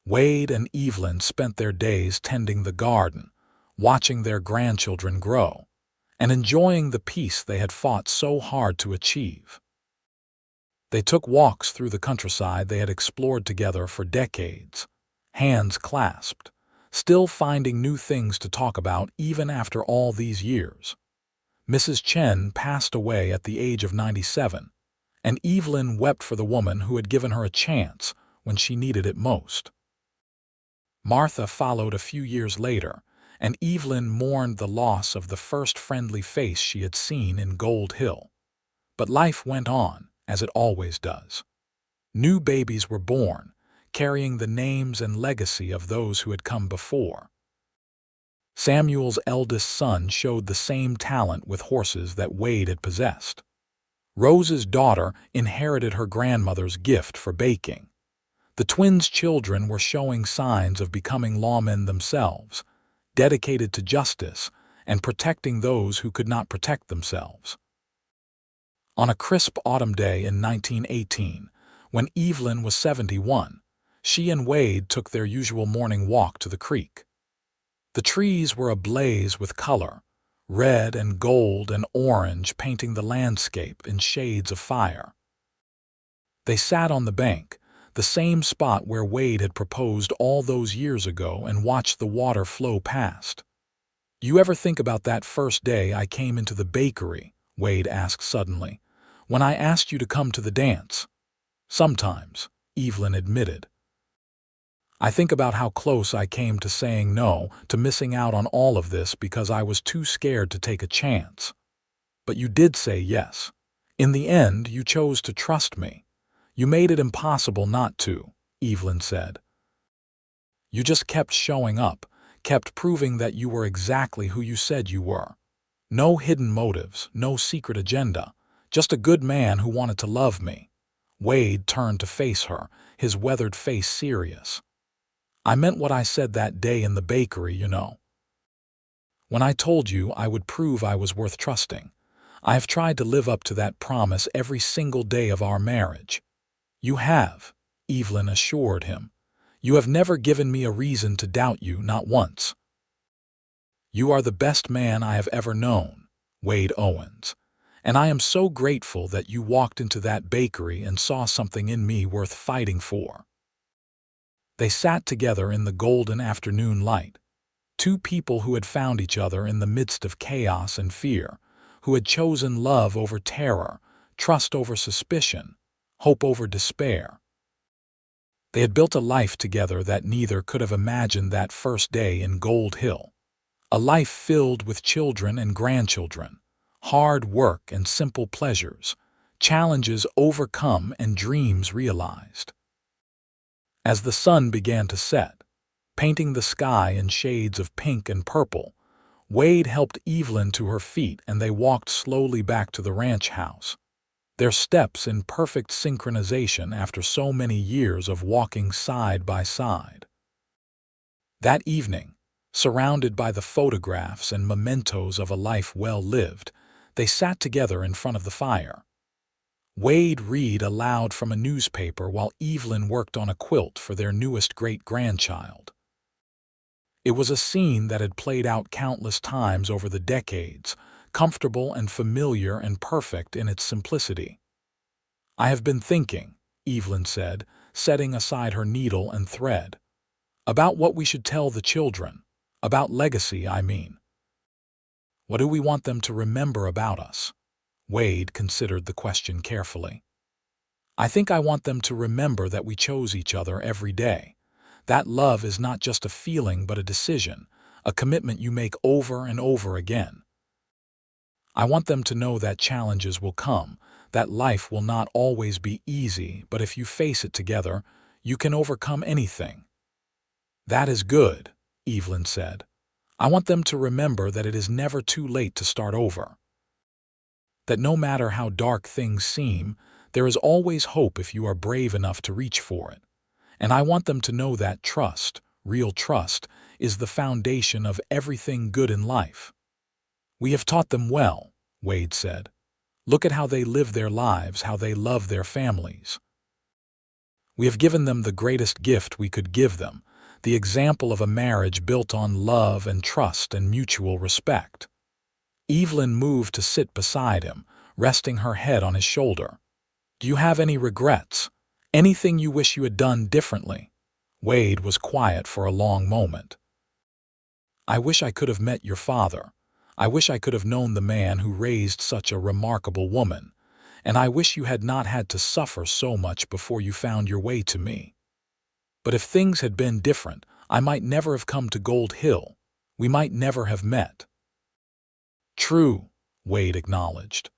Wade and Evelyn spent their days tending the garden, watching their grandchildren grow, and enjoying the peace they had fought so hard to achieve. They took walks through the countryside they had explored together for decades, hands clasped, still finding new things to talk about even after all these years. Mrs. Chen passed away at the age of 97, and Evelyn wept for the woman who had given her a chance when she needed it most. Martha followed a few years later, and Evelyn mourned the loss of the first friendly face she had seen in Gold Hill. But life went on, as it always does. New babies were born, carrying the names and legacy of those who had come before. Samuel's eldest son showed the same talent with horses that Wade had possessed. Rose's daughter inherited her grandmother's gift for baking. The twins' children were showing signs of becoming lawmen themselves, dedicated to justice and protecting those who could not protect themselves. On a crisp autumn day in 1918, when Evelyn was 71, she and Wade took their usual morning walk to the creek. The trees were ablaze with color, red and gold and orange painting the landscape in shades of fire. They sat on the bank, the same spot where Wade had proposed all those years ago, and watched the water flow past. "You ever think about that first day I came into the bakery?" Wade asked suddenly, "when I asked you to come to the dance?" "Sometimes," Evelyn admitted. "I think about how close I came to saying no, to missing out on all of this because I was too scared to take a chance. But you did say yes. In the end, you chose to trust me. You made it impossible not to," Evelyn said. You just kept showing up, kept proving that you were exactly who you said you were. No hidden motives, no secret agenda, just a good man who wanted to love me." Wade turned to face her, his weathered face serious. "I meant what I said that day in the bakery, you know. When I told you I would prove I was worth trusting. I have tried to live up to that promise every single day of our marriage." "You have," Evelyn assured him. "You have never given me a reason to doubt you, not once." "You are the best man I have ever known, Wade Owens, and I am so grateful that you walked into that bakery and saw something in me worth fighting for." They sat together in the golden afternoon light, two people who had found each other in the midst of chaos and fear, who had chosen love over terror, trust over suspicion, hope over despair. They had built a life together that neither could have imagined that first day in Gold Hill. A life filled with children and grandchildren, hard work and simple pleasures, challenges overcome and dreams realized. As the sun began to set, painting the sky in shades of pink and purple, Wade helped Evelyn to her feet and they walked slowly back to the ranch house, their steps in perfect synchronization after so many years of walking side by side. That evening, surrounded by the photographs and mementos of a life well lived, they sat together in front of the fire. Wade read aloud from a newspaper while Evelyn worked on a quilt for their newest great-grandchild. It was a scene that had played out countless times over the decades, comfortable and familiar and perfect in its simplicity. "I have been thinking," Evelyn said, setting aside her needle and thread, "about what we should tell the children, about legacy, I mean. What do we want them to remember about us?" Wade considered the question carefully. "I think I want them to remember that we chose each other every day. That love is not just a feeling but a decision, a commitment you make over and over again. I want them to know that challenges will come, that life will not always be easy, but if you face it together, you can overcome anything." "That is good," Evelyn said. "I want them to remember that it is never too late to start over. That no matter how dark things seem, there is always hope if you are brave enough to reach for it. And I want them to know that trust, real trust, is the foundation of everything good in life." "We have taught them well," Wade said. "Look at how they live their lives, how they love their families. We have given them the greatest gift we could give them, the example of a marriage built on love and trust and mutual respect." Evelyn moved to sit beside him, resting her head on his shoulder. "Do you have any regrets? Anything you wish you had done differently?" Wade was quiet for a long moment. "I wish I could have met your father. I wish I could have known the man who raised such a remarkable woman. And I wish you had not had to suffer so much before you found your way to me. But if things had been different, I might never have come to Gold Hill. We might never have met." "True," Wade acknowledged.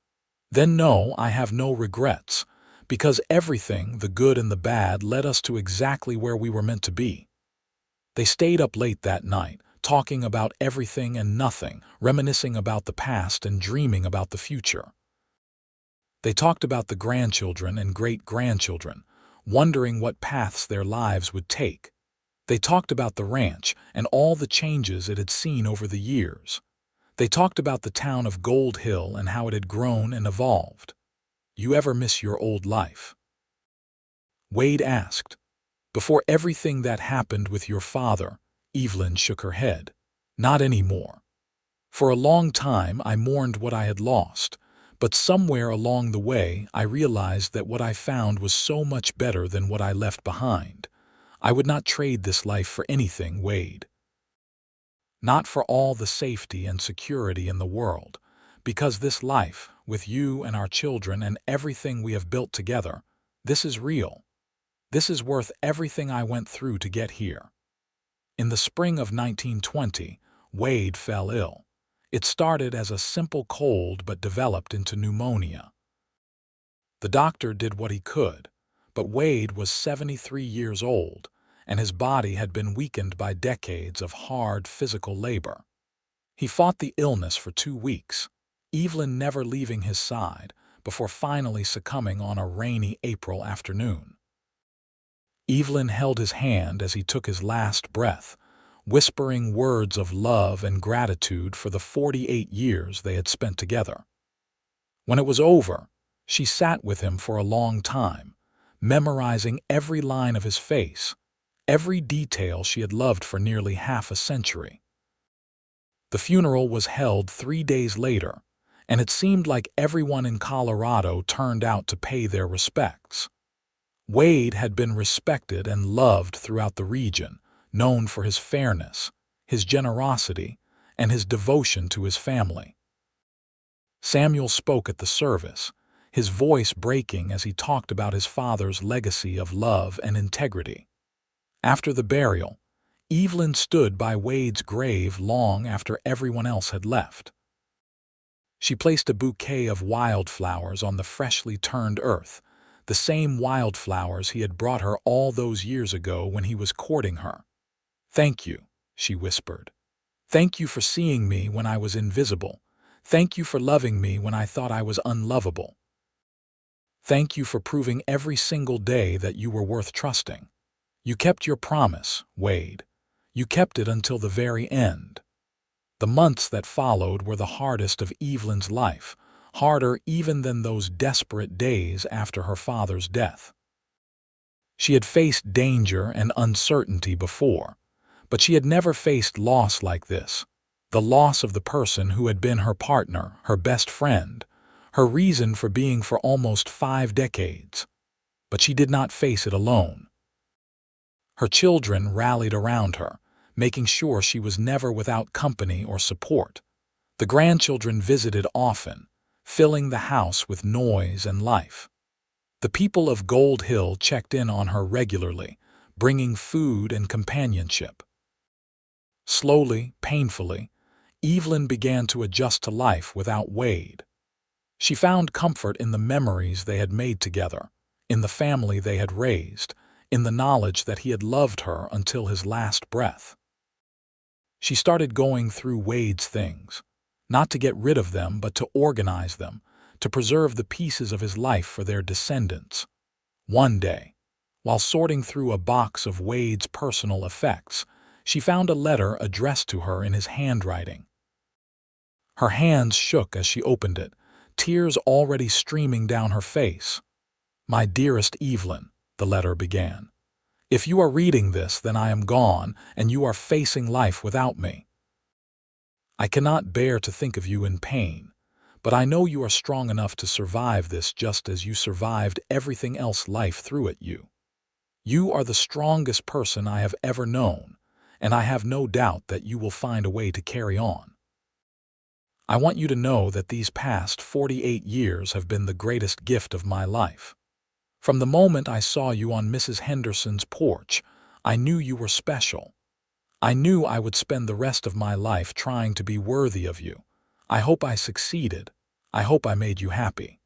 "Then no, I have no regrets, because everything, the good and the bad, led us to exactly where we were meant to be." They stayed up late that night, talking about everything and nothing, reminiscing about the past and dreaming about the future. They talked about the grandchildren and great-grandchildren, wondering what paths their lives would take. They talked about the ranch and all the changes it had seen over the years. They talked about the town of Gold Hill and how it had grown and evolved. "You ever miss your old life?" Wade asked. "Before everything that happened with your father," Evelyn shook her head. "Not anymore. For a long time I mourned what I had lost, but somewhere along the way I realized that what I found was so much better than what I left behind. I would not trade this life for anything, Wade. Not for all the safety and security in the world, because this life, with you and our children and everything we have built together, this is real. This is worth everything I went through to get here." In the spring of 1920, Wade fell ill. It started as a simple cold but developed into pneumonia. The doctor did what he could, but Wade was 73 years old, and his body had been weakened by decades of hard physical labor. He fought the illness for 2 weeks, Evelyn never leaving his side, before finally succumbing on a rainy April afternoon. Evelyn held his hand as he took his last breath, whispering words of love and gratitude for the 48 years they had spent together. When it was over, she sat with him for a long time, memorizing every line of his face, every detail she had loved for nearly half a century. The funeral was held 3 days later, and it seemed like everyone in Colorado turned out to pay their respects. Wade had been respected and loved throughout the region, known for his fairness, his generosity, and his devotion to his family. Samuel spoke at the service, his voice breaking as he talked about his father's legacy of love and integrity. After the burial, Evelyn stood by Wade's grave long after everyone else had left. She placed a bouquet of wildflowers on the freshly turned earth, the same wildflowers he had brought her all those years ago when he was courting her. "Thank you," she whispered. "Thank you for seeing me when I was invisible. Thank you for loving me when I thought I was unlovable. Thank you for proving every single day that you were worth trusting. You kept your promise, Wade. You kept it until the very end." The months that followed were the hardest of Evelyn's life, harder even than those desperate days after her father's death. She had faced danger and uncertainty before, but she had never faced loss like this, the loss of the person who had been her partner, her best friend, her reason for being for almost 5 decades. But she did not face it alone. Her children rallied around her, making sure she was never without company or support. The grandchildren visited often, filling the house with noise and life. The people of Gold Hill checked in on her regularly, bringing food and companionship. Slowly, painfully, Evelyn began to adjust to life without Wade. She found comfort in the memories they had made together, in the family they had raised, in the knowledge that he had loved her until his last breath. She started going through Wade's things, not to get rid of them but to organize them, to preserve the pieces of his life for their descendants. One day, while sorting through a box of Wade's personal effects, she found a letter addressed to her in his handwriting. Her hands shook as she opened it, tears already streaming down her face. "My dearest Evelyn," the letter began. "If you are reading this, then I am gone, and you are facing life without me. I cannot bear to think of you in pain, but I know you are strong enough to survive this just as you survived everything else life threw at you. You are the strongest person I have ever known, and I have no doubt that you will find a way to carry on. I want you to know that these past 48 years have been the greatest gift of my life. From the moment I saw you on Mrs. Henderson's porch, I knew you were special. I knew I would spend the rest of my life trying to be worthy of you. I hope I succeeded. I hope I made you happy.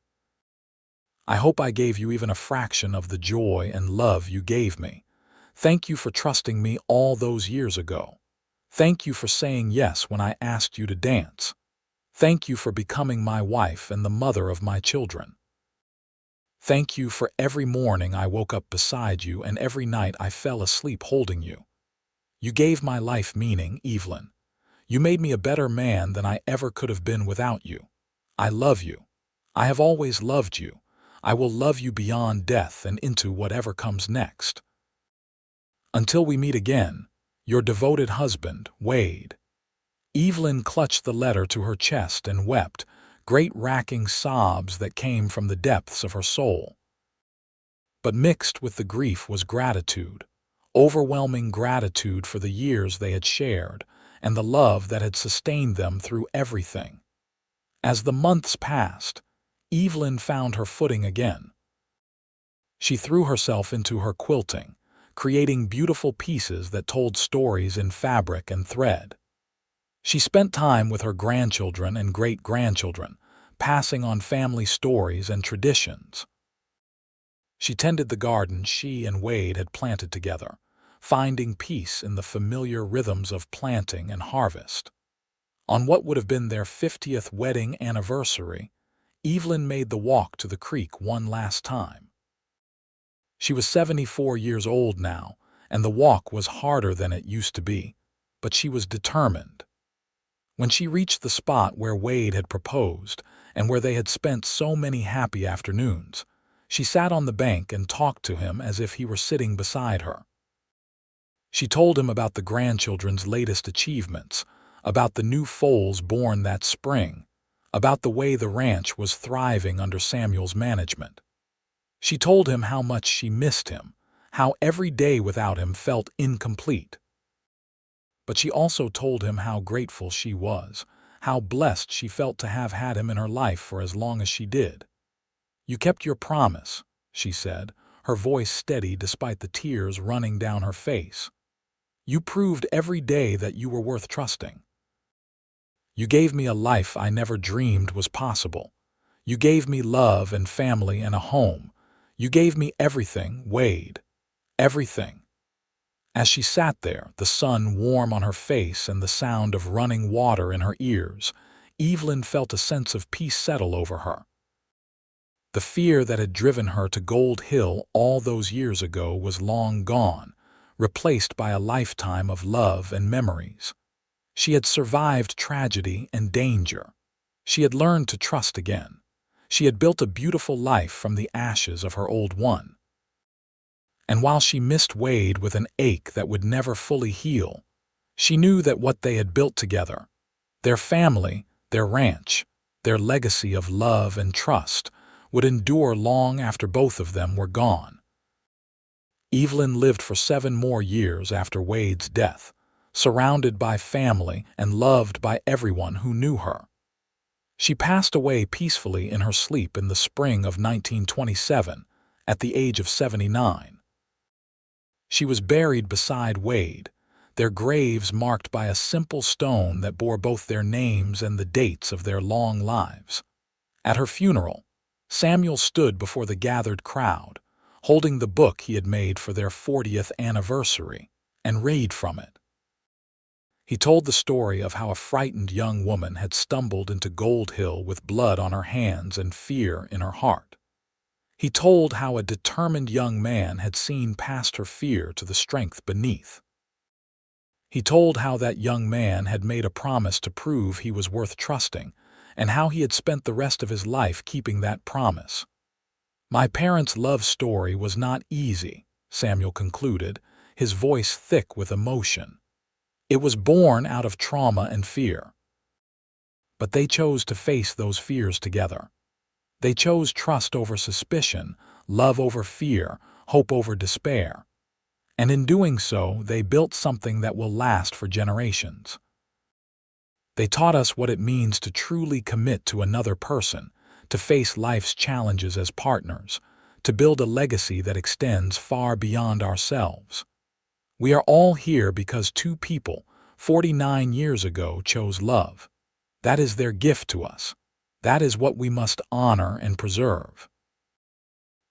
I hope I gave you even a fraction of the joy and love you gave me. Thank you for trusting me all those years ago. Thank you for saying yes when I asked you to dance. Thank you for becoming my wife and the mother of my children. Thank you for every morning I woke up beside you and every night I fell asleep holding you. You gave my life meaning, Evelyn. You made me a better man than I ever could have been without you. I love you. I have always loved you. I will love you beyond death and into whatever comes next. Until we meet again, your devoted husband, Wade." Evelyn clutched the letter to her chest and wept, great racking sobs that came from the depths of her soul. But mixed with the grief was gratitude, overwhelming gratitude for the years they had shared and the love that had sustained them through everything. As the months passed, Evelyn found her footing again. She threw herself into her quilting, creating beautiful pieces that told stories in fabric and thread. She spent time with her grandchildren and great-grandchildren, passing on family stories and traditions. She tended the garden she and Wade had planted together, finding peace in the familiar rhythms of planting and harvest. On what would have been their 50th wedding anniversary, Evelyn made the walk to the creek one last time. She was 74 years old now, and the walk was harder than it used to be, but she was determined. When she reached the spot where Wade had proposed and where they had spent so many happy afternoons, she sat on the bank and talked to him as if he were sitting beside her. She told him about the grandchildren's latest achievements, about the new foals born that spring, about the way the ranch was thriving under Samuel's management. She told him how much she missed him, how every day without him felt incomplete. But she also told him how grateful she was, how blessed she felt to have had him in her life for as long as she did. "You kept your promise," she said, her voice steady despite the tears running down her face. "You proved every day that you were worth trusting. You gave me a life I never dreamed was possible. You gave me love and family and a home. You gave me everything, Wade. Everything." As she sat there, the sun warm on her face and the sound of running water in her ears, Evelyn felt a sense of peace settle over her. The fear that had driven her to Gold Hill all those years ago was long gone, replaced by a lifetime of love and memories. She had survived tragedy and danger. She had learned to trust again. She had built a beautiful life from the ashes of her old one. And while she missed Wade with an ache that would never fully heal, she knew that what they had built together, their family, their ranch, their legacy of love and trust, would endure long after both of them were gone. Evelyn lived for 7 more years after Wade's death, surrounded by family and loved by everyone who knew her. She passed away peacefully in her sleep in the spring of 1927, at the age of 79. She was buried beside Wade, their graves marked by a simple stone that bore both their names and the dates of their long lives. At her funeral, Samuel stood before the gathered crowd, holding the book he had made for their 40th anniversary, and read from it. He told the story of how a frightened young woman had stumbled into Gold Hill with blood on her hands and fear in her heart. He told how a determined young man had seen past her fear to the strength beneath. He told how that young man had made a promise to prove he was worth trusting, and how he had spent the rest of his life keeping that promise. "My parents' love story was not easy," Samuel concluded, his voice thick with emotion. "It was born out of trauma and fear. But they chose to face those fears together. They chose trust over suspicion, love over fear, hope over despair. And in doing so, they built something that will last for generations. They taught us what it means to truly commit to another person, to face life's challenges as partners, to build a legacy that extends far beyond ourselves. We are all here because 2 people, 49 years ago, chose love. That is their gift to us. That is what we must honor and preserve."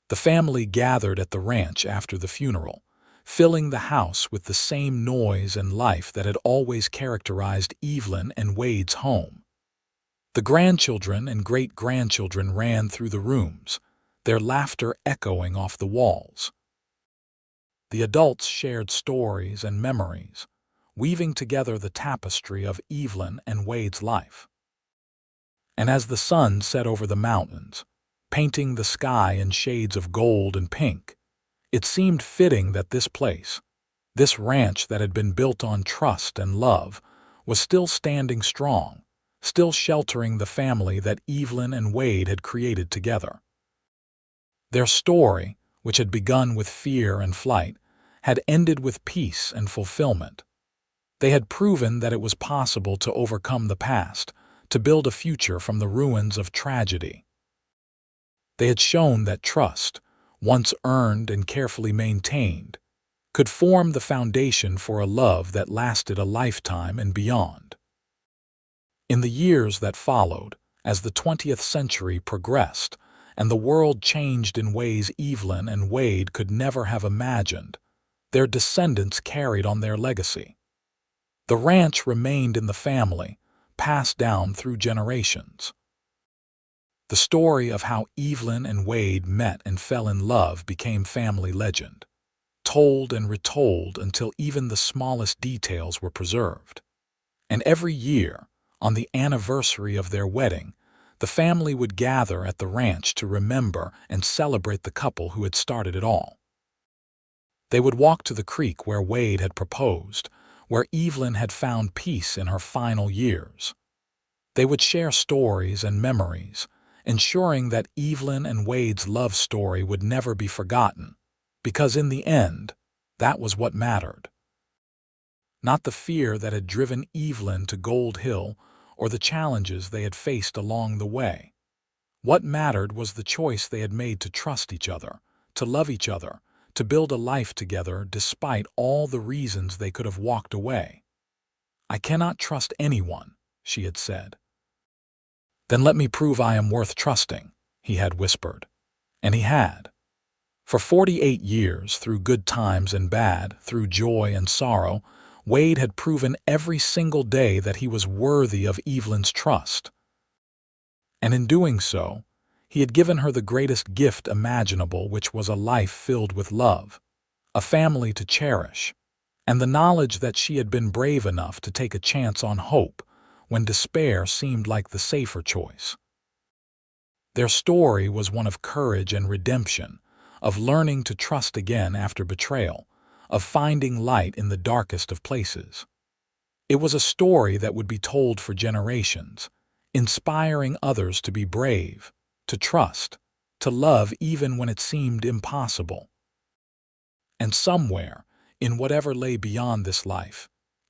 The family gathered at the ranch after the funeral, filling the house with the same noise and life that had always characterized Evelyn and Wade's home. The grandchildren and great-grandchildren ran through the rooms, their laughter echoing off the walls. The adults shared stories and memories, weaving together the tapestry of Evelyn and Wade's life. And as the sun set over the mountains, painting the sky in shades of gold and pink, it seemed fitting that this place, this ranch that had been built on trust and love, was still standing strong, still sheltering the family that Evelyn and Wade had created together. Their story, which had begun with fear and flight, had ended with peace and fulfillment. They had proven that it was possible to overcome the past, to build a future from the ruins of tragedy. They had shown that trust, once earned and carefully maintained, could form the foundation for a love that lasted a lifetime and beyond. In the years that followed, as the 20th century progressed, and the world changed in ways Evelyn and Wade could never have imagined, Their descendants carried on their legacy. The ranch remained in the family, passed down through generations. The story of how Evelyn and Wade met and fell in love became family legend, told and retold until even the smallest details were preserved. And every year, on the anniversary of their wedding, the family would gather at the ranch to remember and celebrate the couple who had started it all. They would walk to the creek where Wade had proposed, where Evelyn had found peace in her final years. They would share stories and memories, ensuring that Evelyn and Wade's love story would never be forgotten, because in the end, that was what mattered. Not the fear that had driven Evelyn to Gold Hill or the challenges they had faced along the way. What mattered was the choice they had made to trust each other, to love each other, to build a life together despite all the reasons they could have walked away. "I cannot trust anyone," she had said. "Then let me prove I am worth trusting," he had whispered. And he had. For 48 years, through good times and bad, through joy and sorrow, Wade had proven every single day that he was worthy of Evelyn's trust. And in doing so, he had given her the greatest gift imaginable, which was a life filled with love, a family to cherish, and the knowledge that she had been brave enough to take a chance on hope when despair seemed like the safer choice. Their story was one of courage and redemption, of learning to trust again after betrayal, of finding light in the darkest of places. It was a story that would be told for generations, inspiring others to be brave, to trust, to love even when it seemed impossible. And somewhere, in whatever lay beyond this life,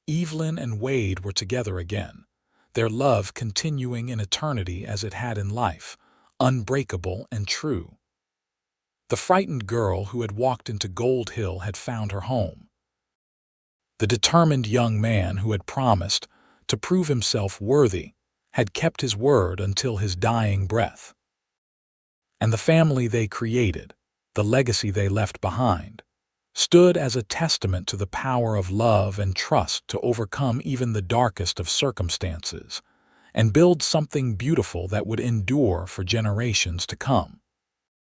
Evelyn and Wade were together again, their love continuing in eternity as it had in life, unbreakable and true. The frightened girl who had walked into Gold Hill had found her home. The determined young man who had promised to prove himself worthy had kept his word until his dying breath. And the family they created, the legacy they left behind, stood as a testament to the power of love and trust to overcome even the darkest of circumstances and build something beautiful that would endure for generations to come.